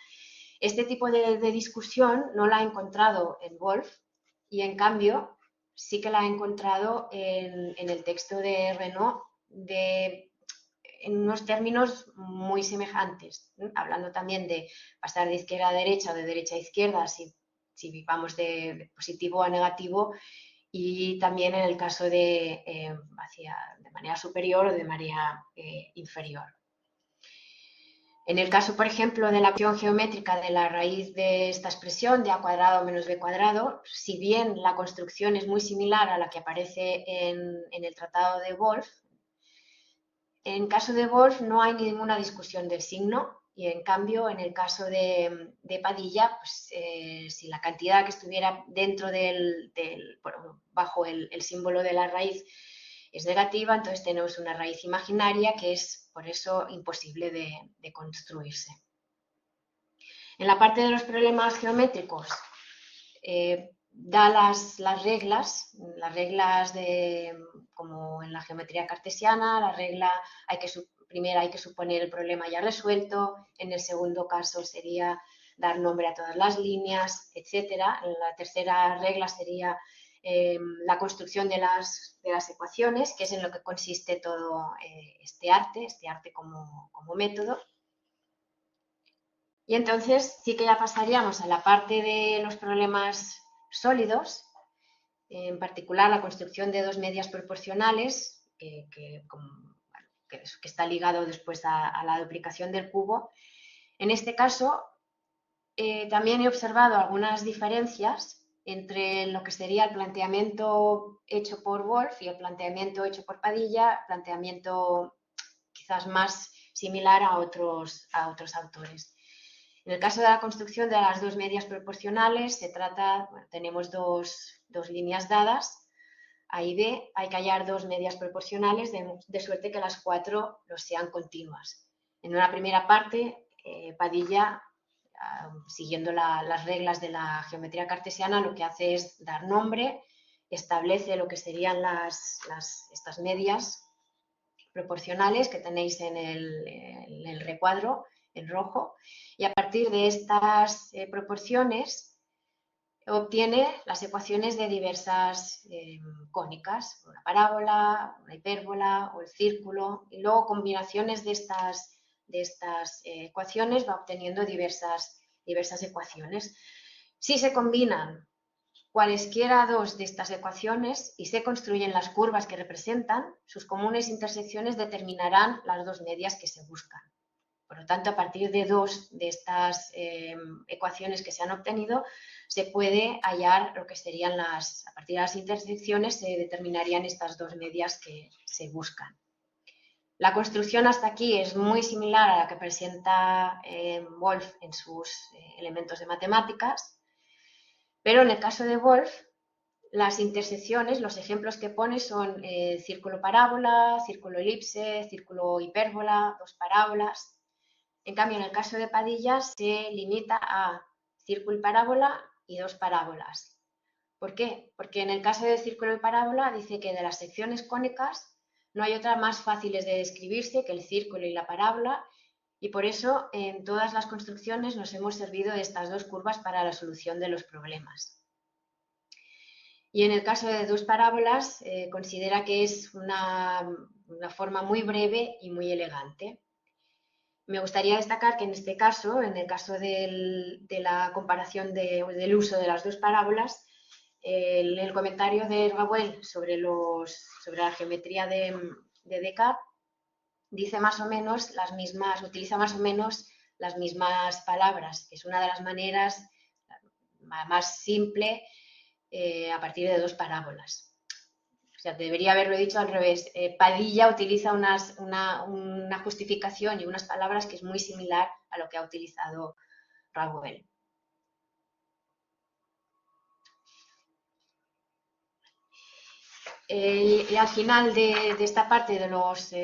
Speaker 3: Este tipo de discusión no la he encontrado en Wolf, y en cambio sí que la he encontrado en el texto de Renault en unos términos muy semejantes, hablando también de pasar de izquierda a derecha o de derecha a izquierda si vamos de positivo a negativo, y también en el caso de manera superior o de manera inferior. En el caso, por ejemplo, de la ecuación geométrica de la raíz de esta expresión de a cuadrado menos b cuadrado, si bien la construcción es muy similar a la que aparece en el tratado de Wolf, en caso de Wolf no hay ninguna discusión del signo, y en cambio en el caso de Padilla, pues, si la cantidad que estuviera dentro bajo el símbolo de la raíz es negativa, entonces tenemos una raíz imaginaria que es por eso imposible de construirse. En la parte de los problemas geométricos, da las reglas como en la geometría cartesiana, la regla primero hay que suponer el problema ya resuelto, en el segundo caso sería dar nombre a todas las líneas, etcétera. La tercera regla sería la construcción de las ecuaciones, que es en lo que consiste todo este arte como método. Y entonces sí que ya pasaríamos a la parte de los problemas sólidos, en particular la construcción de dos medias proporcionales, que que está ligado después a la duplicación del cubo. En este caso, también he observado algunas diferencias entre lo que sería el planteamiento hecho por Wolf y el planteamiento hecho por Padilla, planteamiento quizás más similar a otros autores. En el caso de la construcción de las dos medias proporcionales, se trata, bueno, tenemos dos líneas dadas, A y B, hay que hallar dos medias proporcionales de suerte que las cuatro lo sean continuas. En una primera parte, Padilla, siguiendo las reglas de la geometría cartesiana, lo que hace es dar nombre, establece lo que serían estas medias proporcionales que tenéis en el recuadro en rojo, y a partir de estas proporciones obtiene las ecuaciones de diversas cónicas, una parábola, una hipérbola o el círculo, y luego combinaciones de estas ecuaciones va obteniendo diversas ecuaciones. Si se combinan cualesquiera dos de estas ecuaciones y se construyen las curvas que representan, sus comunes intersecciones determinarán las dos medias que se buscan. Por lo tanto, a partir de dos de estas ecuaciones que se han obtenido, se puede hallar lo que serían a partir de las intersecciones se determinarían estas dos medias que se buscan. La construcción hasta aquí es muy similar a la que presenta Wolf en sus elementos de matemáticas, pero en el caso de Wolf, las intersecciones, los ejemplos que pone son círculo parábola, círculo elipse, círculo hipérbola, dos parábolas. En cambio, en el caso de Padilla se limita a círculo y parábola y dos parábolas. ¿Por qué? Porque en el caso del círculo y parábola dice que de las secciones cónicas no hay otras más fáciles de describirse que el círculo y la parábola, y por eso en todas las construcciones nos hemos servido de estas dos curvas para la solución de los problemas. Y en el caso de dos parábolas, considera que es una forma muy breve y muy elegante. Me gustaría destacar que en este caso, en el caso de la comparación del uso de las dos parábolas, el comentario de Rabuel sobre la geometría de Descartes dice más o menos utiliza más o menos las mismas palabras, que es una de las maneras más simple a partir de dos parábolas. O sea, debería haberlo dicho al revés. Padilla utiliza una justificación y unas palabras que es muy similar a lo que ha utilizado Rabuel. Y al final de esta parte de los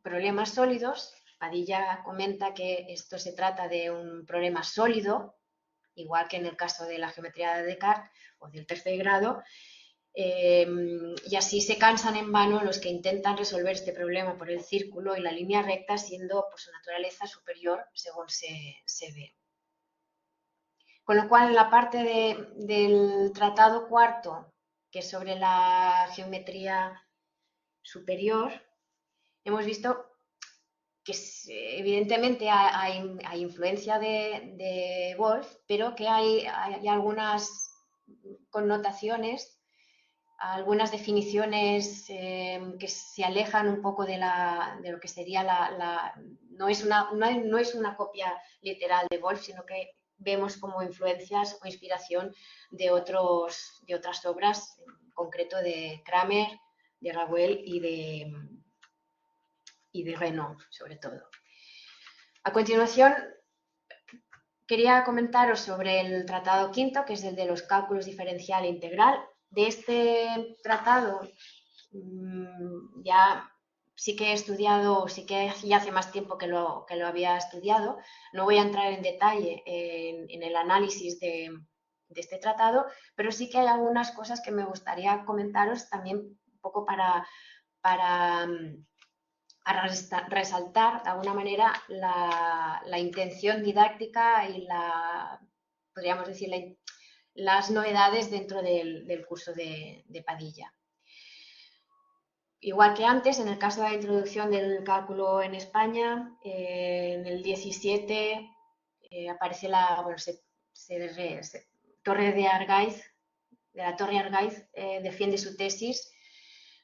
Speaker 3: problemas sólidos, Padilla comenta que esto se trata de un problema sólido, igual que en el caso de la geometría de Descartes o del tercer grado, y así se cansan en vano los que intentan resolver este problema por el círculo y la línea recta, siendo por su naturaleza superior según se ve. Con lo cual, en la parte del tratado cuarto, que es sobre la geometría superior, hemos visto que evidentemente hay influencia de Wolf, pero que hay algunas connotaciones, algunas definiciones que se alejan un poco de lo que sería no es una copia literal de Wolf, sino que vemos como influencias o inspiración de otras obras, en concreto de Cramer, de Rabuel y de Renaud, sobre todo. A continuación, quería comentaros sobre el tratado quinto, que es el de los cálculos diferencial e integral. De este tratado ya sí que he estudiado, sí que ya hace más tiempo que lo había estudiado. No voy a entrar en detalle en el análisis de este tratado, pero sí que hay algunas cosas que me gustaría comentaros también un poco para resaltar de alguna manera la intención didáctica y podríamos decir, las novedades dentro del curso de Padilla. Igual que antes, en el caso de la introducción del cálculo en España, en el 17 aparece Torre de Argaiz defiende su tesis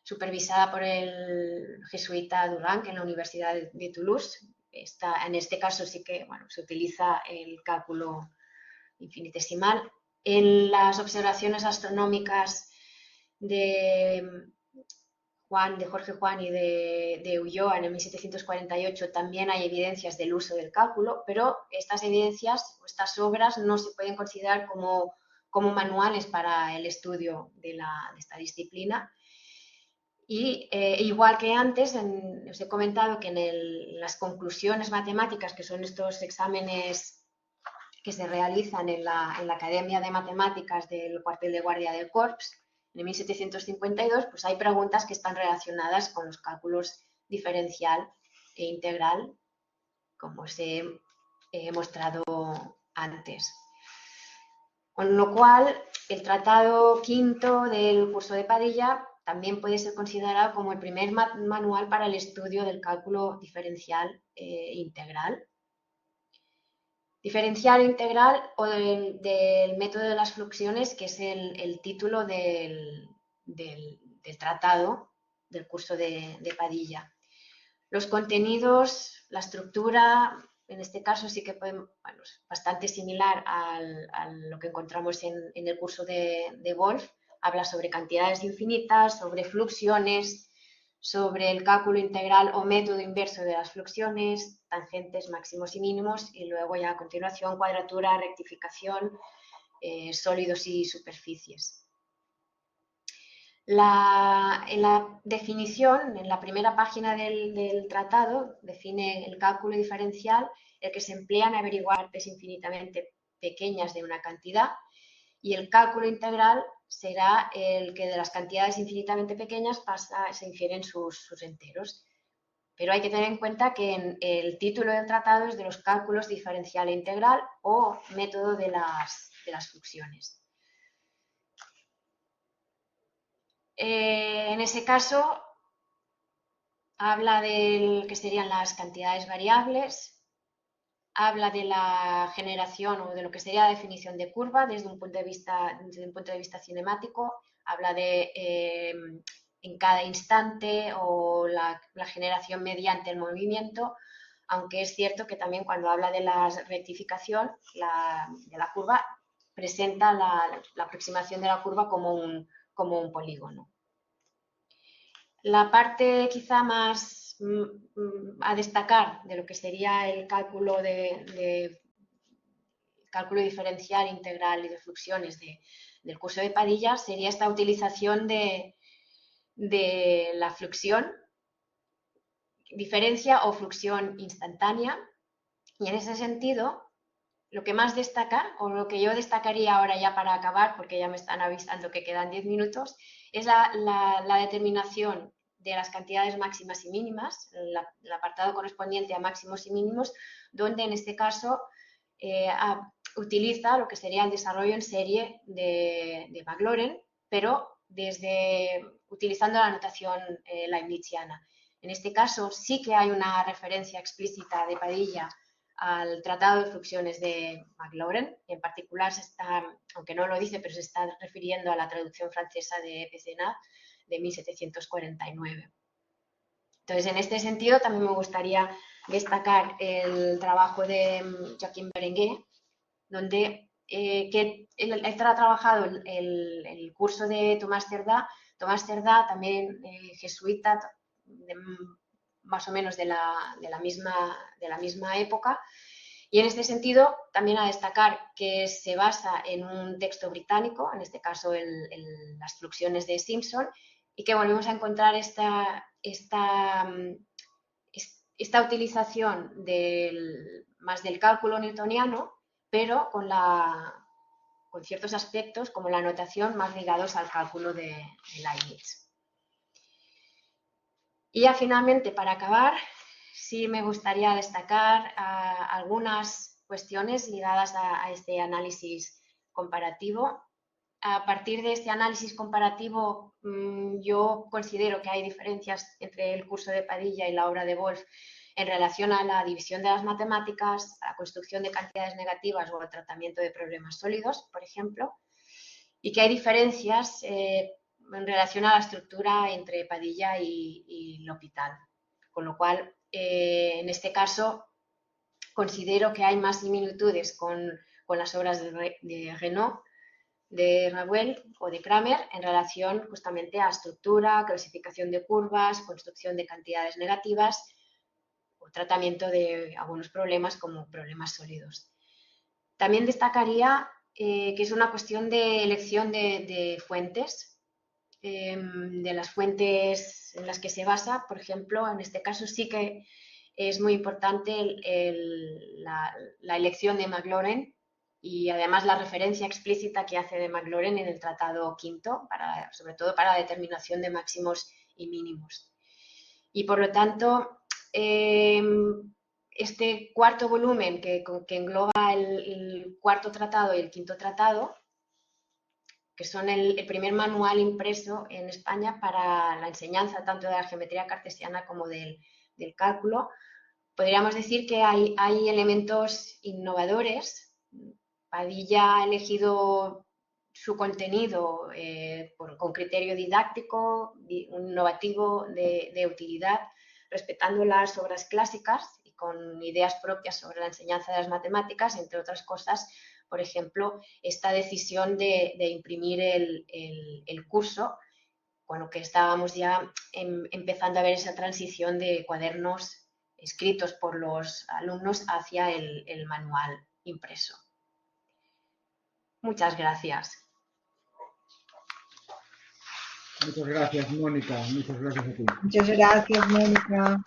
Speaker 3: supervisada por el jesuita Durand en la Universidad de Toulouse. En este caso sí que se utiliza el cálculo infinitesimal. En las observaciones astronómicas de Jorge Juan y de Ulloa en el 1748 también hay evidencias del uso del cálculo, pero estas evidencias o estas obras no se pueden considerar como manuales para el estudio de esta disciplina. Y igual que antes, os he comentado que en las conclusiones matemáticas, que son estos exámenes que se realizan en la Academia de Matemáticas del Cuartel de Guardia del Corps, en 1752, pues hay preguntas que están relacionadas con los cálculos diferencial e integral, como os he mostrado antes. Con lo cual, el tratado quinto del curso de Padilla también puede ser considerado como el primer manual para el estudio del cálculo diferencial e integral. Diferencial integral o del método de las fluxiones, que es el título del tratado del curso de Padilla. Los contenidos, la estructura, en este caso sí que podemos, es bastante similar a lo que encontramos en el curso de Wolf. Habla sobre cantidades infinitas, sobre fluxiones, sobre el cálculo integral o método inverso de las fluxiones, tangentes, máximos y mínimos, y luego ya a continuación cuadratura, rectificación, sólidos y superficies. En la definición, en la primera página del tratado, define el cálculo diferencial, el que se emplea en averiguar partes infinitamente pequeñas de una cantidad, y el cálculo integral será el que de las cantidades infinitamente pequeñas se infieren sus enteros. Pero hay que tener en cuenta que el título del tratado es de los cálculos diferencial e integral o método de las fluxiones. En ese caso, habla de que serían las cantidades variables, habla de la generación o de lo que sería la definición de curva desde un punto de vista cinemático, habla de en cada instante o la generación mediante el movimiento, aunque es cierto que también cuando habla de la rectificación de la curva, presenta la aproximación de la curva como un polígono. La parte quizá más a destacar de lo que sería el cálculo cálculo diferencial, integral y de fluxiones del curso de Padilla sería esta utilización de la fluxión, diferencia o fluxión instantánea, y en ese sentido lo que más destaca, o lo que yo destacaría ahora ya para acabar, porque ya me están avisando que quedan 10 minutos, es la determinación de las cantidades máximas y mínimas, el apartado correspondiente a máximos y mínimos, donde en este caso utiliza lo que sería el desarrollo en serie de Maclaurin, pero utilizando la notación leibniziana. En este caso sí que hay una referencia explícita de Padilla al Tratado de Fluxiones de Maclaurin, y en particular aunque no lo dice, pero se está refiriendo a la traducción francesa de Pezenat de 1749. Entonces, en este sentido, también me gustaría destacar el trabajo de Joaquim Berenguer, donde él ha trabajado el curso de Tomás Cerdà. Tomás Cerdà, también jesuita, más o menos de la misma época, y en este sentido también a destacar que se basa en un texto británico, en este caso en las fluxiones de Simpson, y que volvemos a encontrar esta utilización más del cálculo newtoniano, pero con ciertos aspectos como la notación más ligados al cálculo de Leibniz. Y ya finalmente, para acabar, sí me gustaría destacar algunas cuestiones ligadas a este análisis comparativo. A partir de este análisis comparativo, yo considero que hay diferencias entre el curso de Padilla y la obra de Wolf en relación a la división de las matemáticas, a la construcción de cantidades negativas o al tratamiento de problemas sólidos, por ejemplo, y que hay diferencias en relación a la estructura entre Padilla y L'Hôpital. Con lo cual, en este caso, considero que hay más similitudes con las obras de Renaud, de Ravel o de Kramer en relación justamente a estructura, clasificación de curvas, construcción de cantidades negativas o tratamiento de algunos problemas como problemas sólidos. También destacaría que es una cuestión de elección de fuentes, de las fuentes en las que se basa. Por ejemplo, en este caso sí que es muy importante la elección de Maclaurin y además la referencia explícita que hace de Maclaurin en el Tratado V, sobre todo para la determinación de máximos y mínimos. Y por lo tanto, este cuarto volumen que engloba el cuarto tratado y el quinto tratado, que son el primer manual impreso en España para la enseñanza tanto de la geometría cartesiana como del cálculo, podríamos decir que hay elementos innovadores. Padilla ha elegido su contenido con criterio didáctico, innovativo de utilidad, respetando las obras clásicas y con ideas propias sobre la enseñanza de las matemáticas, entre otras cosas, por ejemplo, esta decisión de imprimir el curso, con lo que estábamos ya empezando a ver esa transición de cuadernos escritos por los alumnos hacia el manual impreso. Muchas gracias.
Speaker 1: Muchas gracias, Mónica. Muchas gracias a ti.
Speaker 2: Muchas gracias, Mónica.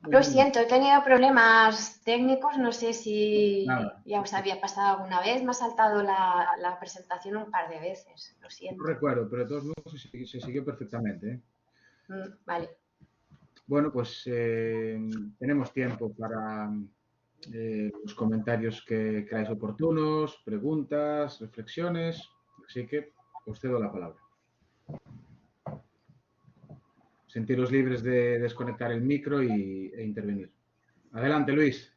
Speaker 3: Lo siento, he tenido problemas técnicos, no sé si ya os había pasado alguna vez, me ha saltado la presentación un par de veces, lo siento.
Speaker 1: No recuerdo, pero de todos modos se siguió perfectamente, ¿eh?
Speaker 3: Vale.
Speaker 1: Bueno, pues tenemos tiempo para los comentarios que creáis oportunos, preguntas, reflexiones, así que os cedo la palabra. Sentiros libres de desconectar el micro e intervenir. Adelante, Luis.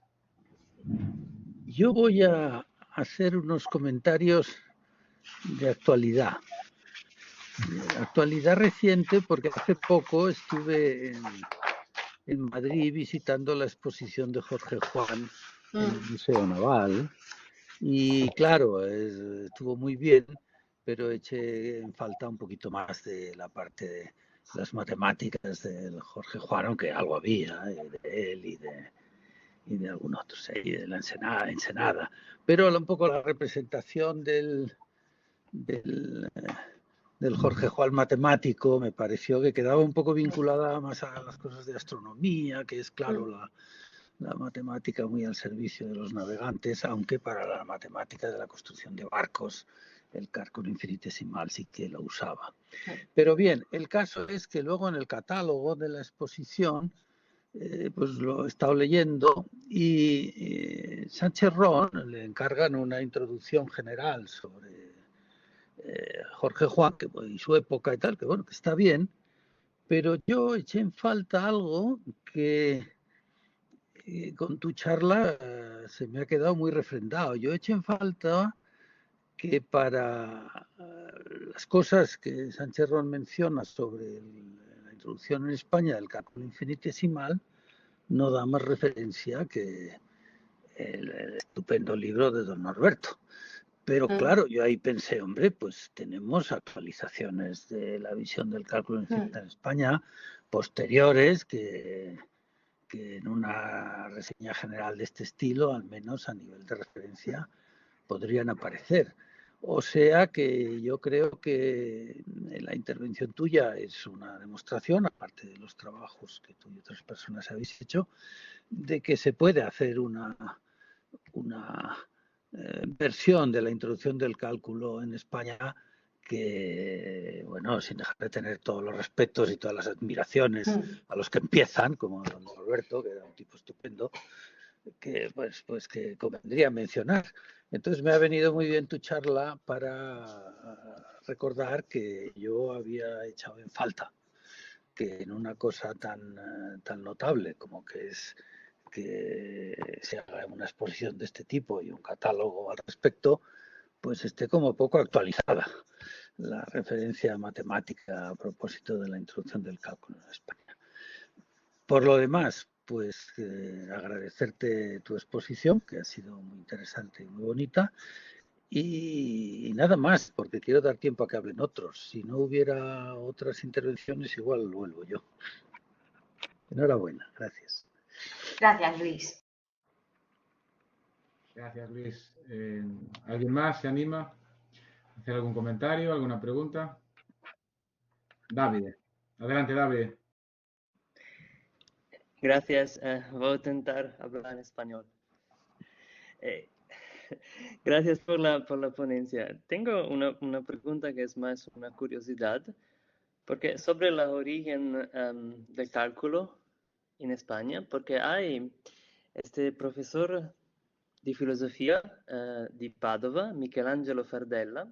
Speaker 4: Yo voy a hacer unos comentarios de actualidad. Actualidad reciente, porque hace poco estuve en Madrid visitando la exposición de Jorge Juan en el Museo Naval. Y claro, estuvo muy bien, pero eché en falta un poquito más de la parte de las matemáticas del Jorge Juan, aunque algo había de él y de algún otro, y de la Ensenada. Pero un poco la representación del Jorge Juan matemático me pareció que quedaba un poco vinculada más a las cosas de astronomía, que es claro la matemática muy al servicio de los navegantes, aunque para la matemática de la construcción de barcos el cálculo infinitesimal sí que lo usaba. Pero bien, el caso es que luego en el catálogo de la exposición pues lo he estado leyendo y Sánchez Ron le encargan una introducción general sobre Jorge Juan y su época y tal, que bueno, que está bien, pero yo eché en falta algo que con tu charla se me ha quedado muy refrendado. Yo eché en falta que para las cosas que Sánchez Ron menciona sobre la introducción en España del cálculo infinitesimal, no da más referencia que el estupendo libro de don Norberto. Pero claro, yo ahí pensé, hombre, pues tenemos actualizaciones de la visión del cálculo infinito en España posteriores que en una reseña general de este estilo, al menos a nivel de referencia, podrían aparecer. O sea que yo creo que la intervención tuya es una demostración, aparte de los trabajos que tú y otras personas habéis hecho, de que se puede hacer una versión de la introducción del cálculo en España que, bueno, sin dejar de tener todos los respetos y todas las admiraciones a los que empiezan, como don Roberto, que era un tipo estupendo, que pues que convendría mencionar. Entonces me ha venido muy bien tu charla para recordar que yo había echado en falta que en una cosa tan notable como que es que se haga una exposición de este tipo y un catálogo al respecto, pues esté como poco actualizada la referencia matemática a propósito de la introducción del cálculo en España. Por lo demás, pues agradecerte tu exposición, que ha sido muy interesante y muy bonita, y nada más, porque quiero dar tiempo a que hablen otros. Si no hubiera otras intervenciones, igual vuelvo yo. Enhorabuena, gracias.
Speaker 3: Gracias, Luis.
Speaker 1: Gracias, Luis. ¿Alguien más se anima a hacer algún comentario, alguna pregunta? David. Adelante, David.
Speaker 5: Gracias. Voy a intentar hablar en español. Gracias por la ponencia. Tengo una pregunta que es más una curiosidad, porque sobre el origen del cálculo en España, porque hay este profesor de filosofía de Padova, Michelangelo Fardella,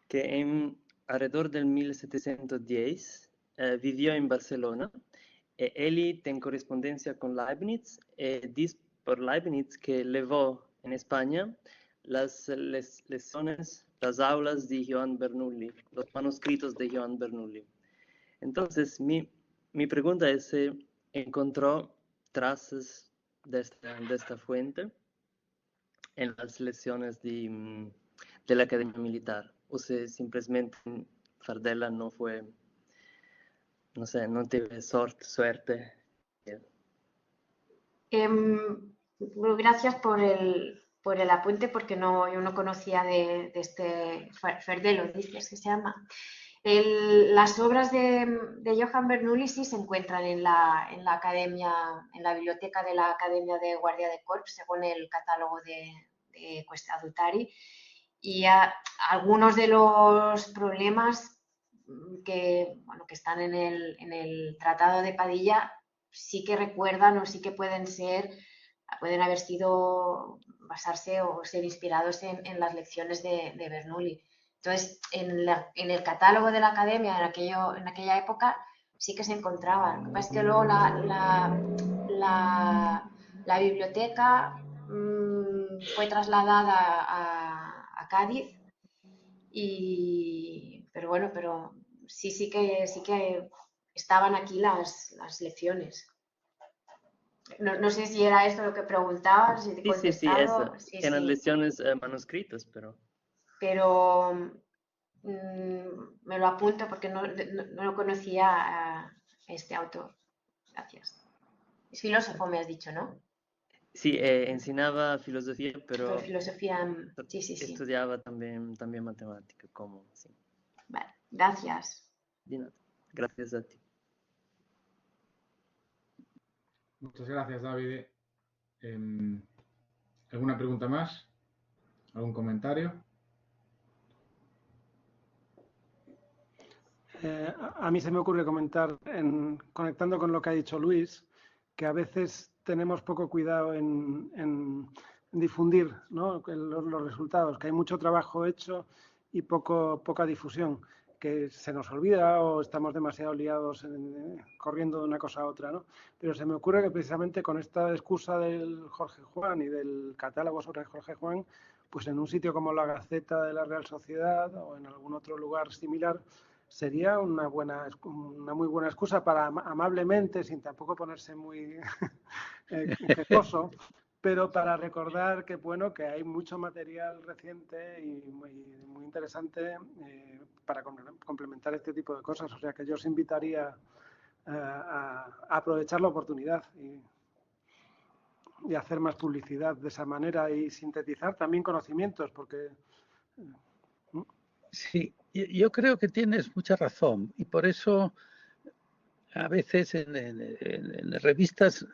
Speaker 5: que alrededor del 1710 vivió en Barcelona. Él tiene correspondencia con Leibniz y dice por Leibniz que llevó en España las lecciones, las aulas de Joan Bernoulli, los manuscritos de Joan Bernoulli. Entonces, mi pregunta es si encontró trazas de esta fuente en las lecciones de la Academia Militar, o si simplemente Fardella no fue, no sé, no tuve suerte.
Speaker 3: Gracias por el apunte, porque yo no conocía de este Fardella, dices que se llama. Las obras de Johan Bernoulli sí se encuentran en la academia, en la biblioteca de la Academia de Guardia de Corps, según el catálogo de Cuesta Adutari, y algunos de los problemas que están en el Tratado de Padilla sí que recuerdan o sí que pueden haber sido basarse o ser inspirados en las lecciones de Bernoulli. Entonces, en el catálogo de la academia en aquella época sí que se encontraban. Lo que pasa es que luego la biblioteca fue trasladada a Cádiz, pero bueno, sí que estaban aquí las lecciones. No sé si era esto lo que preguntabas, si te he
Speaker 5: Sí,
Speaker 3: contestado.
Speaker 5: eso.
Speaker 3: Sí,
Speaker 5: Eran
Speaker 3: sí.
Speaker 5: lecciones manuscritas, pero...
Speaker 3: Pero me lo apunto porque no lo conocía a este autor. Gracias. Es filósofo, me has dicho, ¿no?
Speaker 5: Sí, enseñaba filosofía, pero
Speaker 3: Filosofía, sí.
Speaker 5: estudiaba también matemática, como, sí.
Speaker 3: Vale, gracias.
Speaker 5: De nada. Gracias a ti.
Speaker 1: Muchas gracias, David. ¿Alguna pregunta más? ¿Algún comentario?
Speaker 6: A mí se me ocurre comentar, conectando con lo que ha dicho Luis, que a veces tenemos poco cuidado en difundir, ¿no?, los resultados, que hay mucho trabajo hecho y poca difusión, que se nos olvida o estamos demasiado liados corriendo de una cosa a otra, ¿no? Pero se me ocurre que precisamente con esta excusa del Jorge Juan y del catálogo sobre Jorge Juan, pues en un sitio como la Gaceta de la Real Sociedad o en algún otro lugar similar, sería una muy buena excusa para amablemente, sin tampoco ponerse muy quejoso, pero para recordar que bueno, que hay mucho material reciente y muy interesante para complementar este tipo de cosas. O sea que yo os invitaría a aprovechar la oportunidad y hacer más publicidad de esa manera y sintetizar también conocimientos, porque...
Speaker 4: Sí, yo creo que tienes mucha razón y por eso a veces en revistas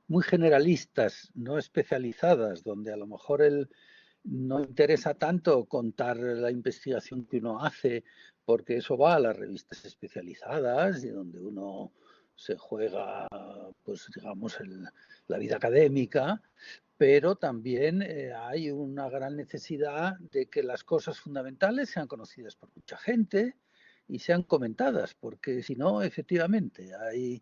Speaker 4: muy generalistas, no especializadas, donde a lo mejor no interesa tanto contar la investigación que uno hace, porque eso va a las revistas especializadas y donde uno se juega, pues digamos, la vida académica, pero también hay una gran necesidad de que las cosas fundamentales sean conocidas por mucha gente y sean comentadas, porque si no, efectivamente, hay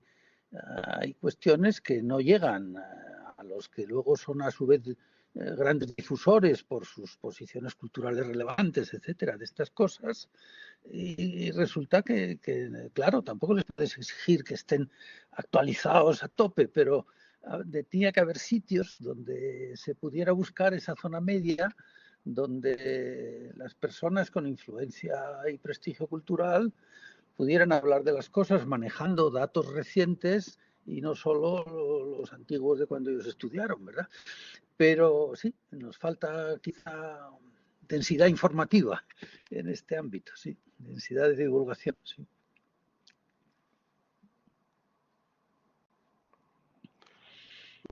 Speaker 4: cuestiones que no llegan a los que luego son a su vez grandes difusores por sus posiciones culturales relevantes, etcétera, de estas cosas. Y resulta que, claro, tampoco les puedes exigir que estén actualizados a tope, pero tenía que haber sitios donde se pudiera buscar esa zona media, donde las personas con influencia y prestigio cultural pudieran hablar de las cosas manejando datos recientes y no solo los antiguos de cuando ellos estudiaron, ¿verdad? Pero sí, nos falta quizá densidad informativa en este ámbito, sí, densidad de divulgación, sí.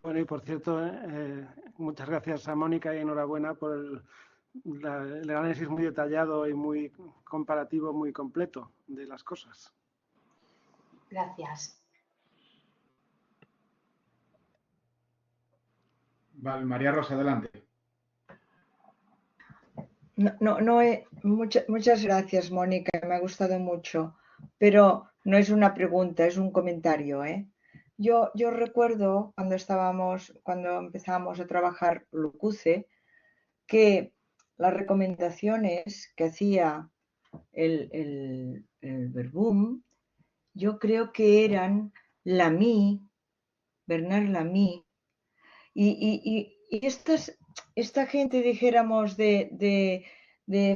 Speaker 6: Bueno, y por cierto, muchas gracias a Mónica y enhorabuena por el análisis muy detallado y muy comparativo, muy completo de las cosas.
Speaker 3: Gracias.
Speaker 1: Vale, María Rosa, adelante.
Speaker 2: Muchas gracias, Mónica, me ha gustado mucho, pero no es una pregunta, es un comentario, ¿eh? Yo recuerdo cuando empezábamos a trabajar LUCUCE, que las recomendaciones que hacía el Verbum, yo creo que eran Lamy, Bernard Lamy, y esta gente, dijéramos, de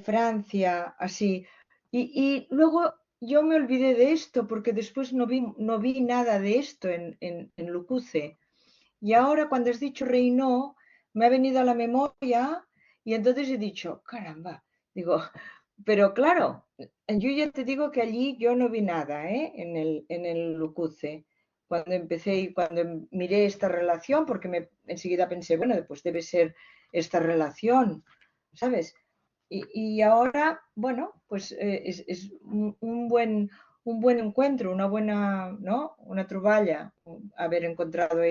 Speaker 2: Francia, así, y luego yo me olvidé de esto porque después no vi nada de esto en LUCUCE. Y ahora cuando has dicho Reynaud, me ha venido a la memoria y entonces he dicho, caramba, digo, pero claro, yo ya te digo que allí yo no vi nada, ¿eh? en el LUCUCE. Cuando empecé y cuando miré esta relación, porque enseguida pensé, bueno, pues debe ser esta relación, ¿sabes? Y ahora, bueno, pues es un buen encuentro, una buena, ¿no? Una troballa, haber encontrado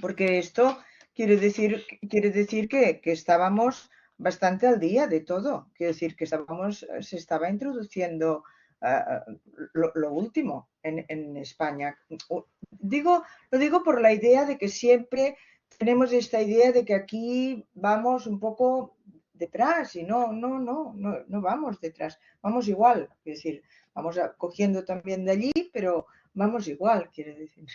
Speaker 2: porque esto quiere decir que estábamos bastante al día de todo. Quiere decir que se estaba introduciendo lo último en España. Lo digo por la idea de que siempre tenemos esta idea de que aquí vamos un poco detrás y no vamos detrás, vamos igual, es decir, vamos cogiendo también de allí, pero vamos igual, quiere decir.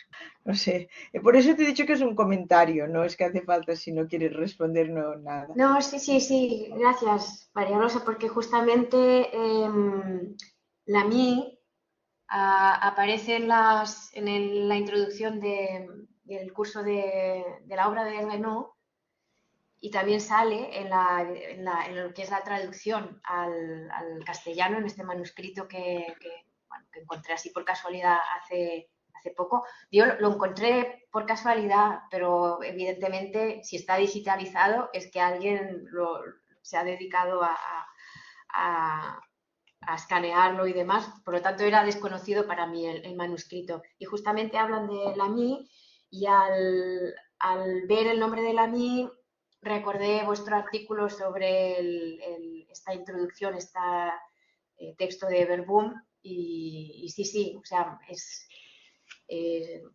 Speaker 2: No sé, por eso te he dicho que es un comentario, no es que hace falta si no quieres responder nada.
Speaker 3: No, sí, gracias, María Rosa, porque justamente Lamy aparece en la introducción del curso de la obra de Reynaud y también sale en lo que es la traducción al castellano, en este manuscrito que encontré así por casualidad hace poco. Yo lo encontré por casualidad, pero evidentemente si está digitalizado es que alguien se ha dedicado a escanearlo y demás, por lo tanto era desconocido para mí el manuscrito. Y justamente hablan de Lamy y al ver el nombre de Lamy recordé vuestro artículo sobre esta introducción, este texto de Verbum y sí, o sea,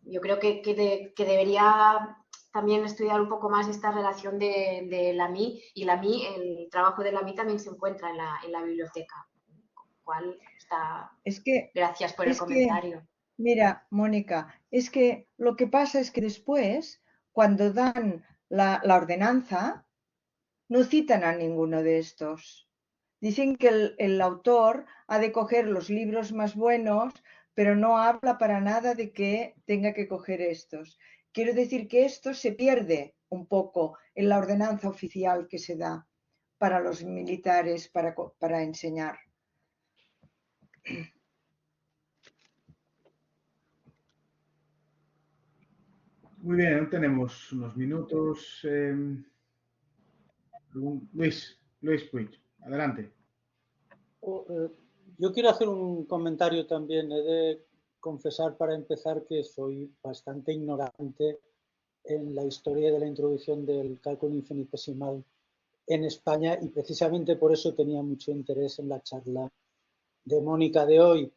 Speaker 3: yo creo que debería también estudiar un poco más esta relación de Lamy y Lamy, el trabajo de Lamy también se encuentra en la biblioteca. Cual está. Gracias por el comentario.
Speaker 2: Mira, Mónica, es que lo que pasa es que después, cuando dan la ordenanza, no citan a ninguno de estos. Dicen que el autor ha de coger los libros más buenos, pero no habla para nada de que tenga que coger estos. Quiero decir que esto se pierde un poco en la ordenanza oficial que se da para los militares para enseñar.
Speaker 1: Muy bien, tenemos unos minutos. Luis Puig, adelante.
Speaker 7: Yo quiero hacer un comentario también. He de confesar para empezar que soy bastante ignorante en la historia de la introducción del cálculo infinitesimal en España y precisamente por eso tenía mucho interés en la charla de Mónica de hoy,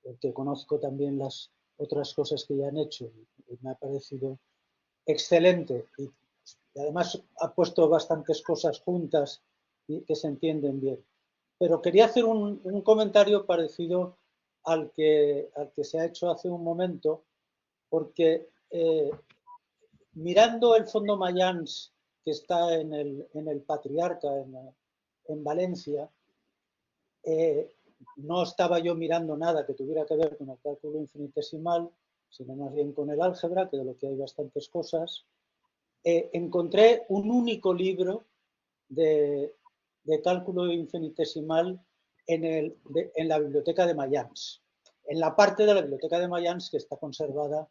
Speaker 7: porque conozco también las otras cosas que ya han hecho y me ha parecido excelente. Y además ha puesto bastantes cosas juntas y que se entienden bien. Pero quería hacer un comentario parecido al que se ha hecho hace un momento, porque mirando el Fondo Mayans que está en el Patriarca, en Valencia, no estaba yo mirando nada que tuviera que ver con el cálculo infinitesimal, sino más bien con el álgebra, que de lo que hay bastantes cosas. Encontré un único libro de cálculo infinitesimal en la biblioteca de Mayans, en la parte de la biblioteca de Mayans que está conservada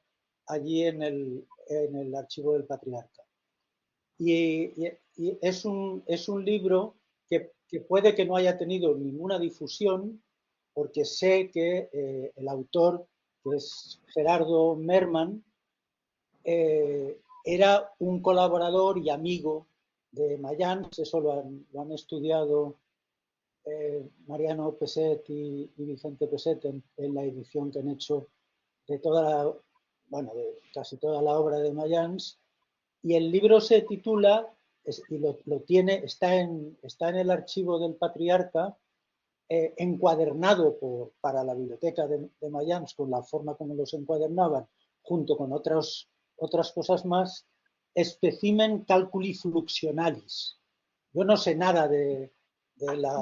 Speaker 7: allí en el archivo del Patriarca. Y es un libro que puede que no haya tenido ninguna difusión, porque sé que el autor, que es Gerardo Merman, era un colaborador y amigo de Mayans. Eso lo han estudiado Mariano Peset y Vicente Peset en la edición que han hecho de de casi toda la obra de Mayans. Y el libro se titula, está en el archivo del Patriarca, encuadernado para la biblioteca de Mayans, con la forma como los encuadernaban, junto con otras cosas más, Specimen Calculi Fluxionalis. Yo no sé nada de la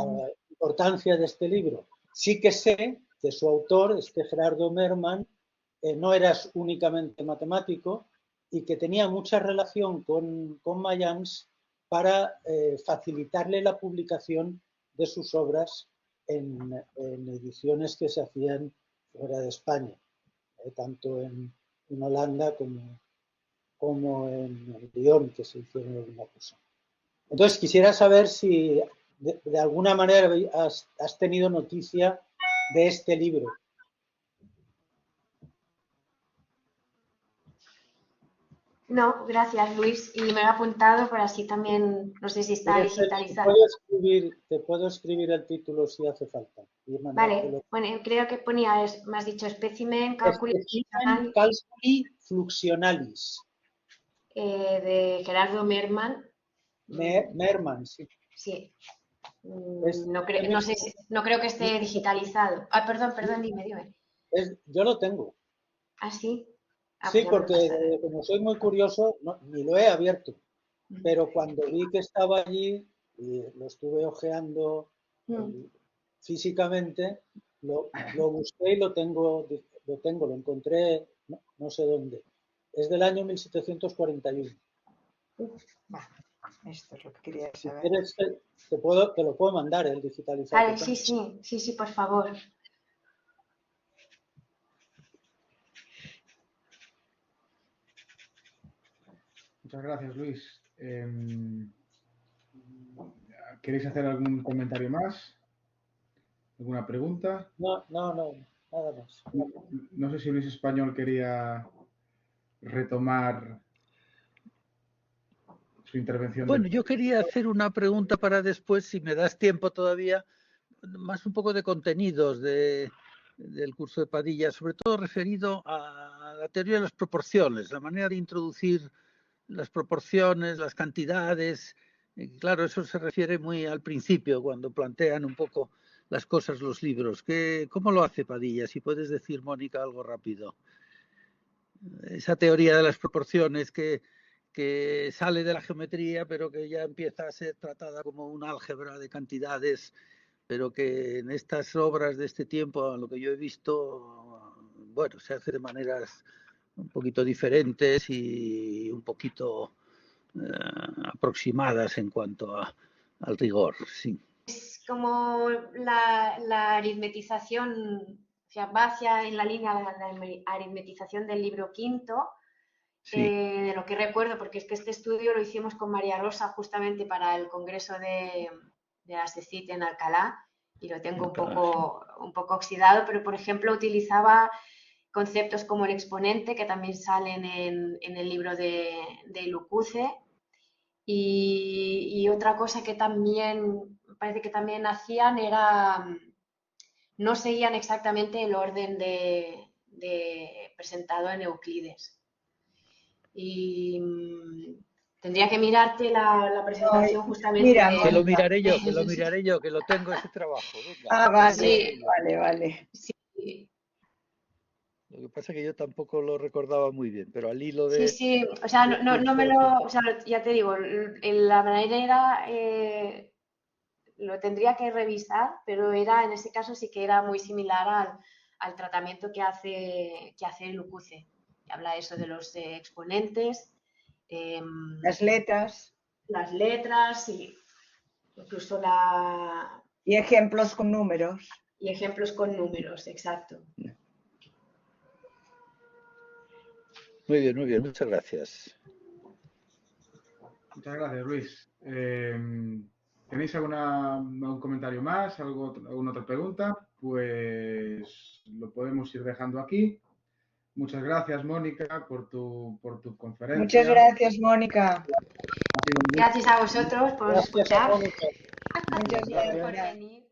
Speaker 7: importancia de este libro. Sí que sé que su autor, Gerardo Merman, no era únicamente matemático y que tenía mucha relación con Mayans para facilitarle la publicación de sus obras en ediciones que se hacían fuera de España, tanto en Holanda como en Lyon, que se hicieron alguna cosa. Entonces quisiera saber si de alguna manera has tenido noticia de este libro.
Speaker 3: No, gracias Luis. Y me lo he apuntado por así también, no sé si está digitalizado.
Speaker 7: Te puedo escribir el título si hace falta.
Speaker 3: Vale, bueno, creo que ponía, me has dicho, Specimen Calculi
Speaker 7: Fluxionalis.
Speaker 3: De Gerardo Merman.
Speaker 7: Merman, sí.
Speaker 3: Sí. No creo que esté digitalizado. Ah, perdón, dime.
Speaker 7: Yo lo tengo.
Speaker 3: ¿Ah, sí?
Speaker 7: Sí, porque como soy muy curioso, ni lo he abierto. Pero cuando vi que estaba allí y lo estuve hojeando físicamente, lo busqué y lo encontré, no sé dónde. Es del año 1741.
Speaker 2: Esto es lo que quería saber.
Speaker 7: Si quieres, te lo puedo mandar, el digitalizado.
Speaker 3: Vale, sí, por favor.
Speaker 1: Muchas gracias, Luis. ¿Queréis hacer algún comentario más? ¿Alguna pregunta?
Speaker 7: No, nada más.
Speaker 1: No sé si Luis Español quería retomar su intervención.
Speaker 4: Bueno, yo quería hacer una pregunta para después, si me das tiempo todavía, más un poco de contenidos del curso de Padilla, sobre todo referido a la teoría de las proporciones, la manera de introducir las proporciones, las cantidades. Claro, eso se refiere muy al principio, cuando plantean un poco las cosas los libros. ¿Cómo lo hace Padilla? Si puedes decir, Mónica, algo rápido. Esa teoría de las proporciones que sale de la geometría, pero que ya empieza a ser tratada como un álgebra de cantidades, pero que en estas obras de este tiempo, a lo que yo he visto, bueno, se hace de maneras un poquito diferentes y un poquito aproximadas en cuanto al rigor, sí.
Speaker 3: Es como la aritmetización, o sea, va en la línea de la aritmetización del libro quinto,
Speaker 4: Sí.
Speaker 3: de lo que recuerdo, porque es que este estudio lo hicimos con María Rosa justamente para el congreso de la SECIT en Alcalá, y lo tengo un poco oxidado, pero por ejemplo utilizaba conceptos como el exponente, que también salen en el libro de Lucuce, y otra cosa que también parece que también hacían era, no seguían exactamente el orden de presentado en Euclides. Y tendría que mirarte la presentación justamente.
Speaker 2: Mira,
Speaker 4: Que lo miraré yo, que lo tengo ese trabajo. Venga.
Speaker 2: Ah, vale,
Speaker 3: Sí.
Speaker 2: vale.
Speaker 3: Sí,
Speaker 4: Lo que pasa es que yo tampoco lo recordaba muy bien, pero al hilo de...
Speaker 3: sí, o sea, no me lo, o sea, ya te digo, la manera lo tendría que revisar, pero en ese caso sí que era muy similar al tratamiento que hace el UQC. Habla eso de los exponentes,
Speaker 2: Las letras.
Speaker 3: Y incluso
Speaker 2: Y ejemplos con números.
Speaker 3: Y ejemplos con números, exacto.
Speaker 4: Muy bien, muchas gracias.
Speaker 1: Muchas gracias, Luis. ¿Tenéis algún comentario más? ¿Alguna otra pregunta? Pues lo podemos ir dejando aquí. Muchas gracias, Mónica, por tu conferencia.
Speaker 2: Muchas gracias, Mónica.
Speaker 3: Gracias a vosotros por escuchar.
Speaker 7: Mónica.
Speaker 2: Muchas
Speaker 3: Por
Speaker 2: gracias.
Speaker 3: venir.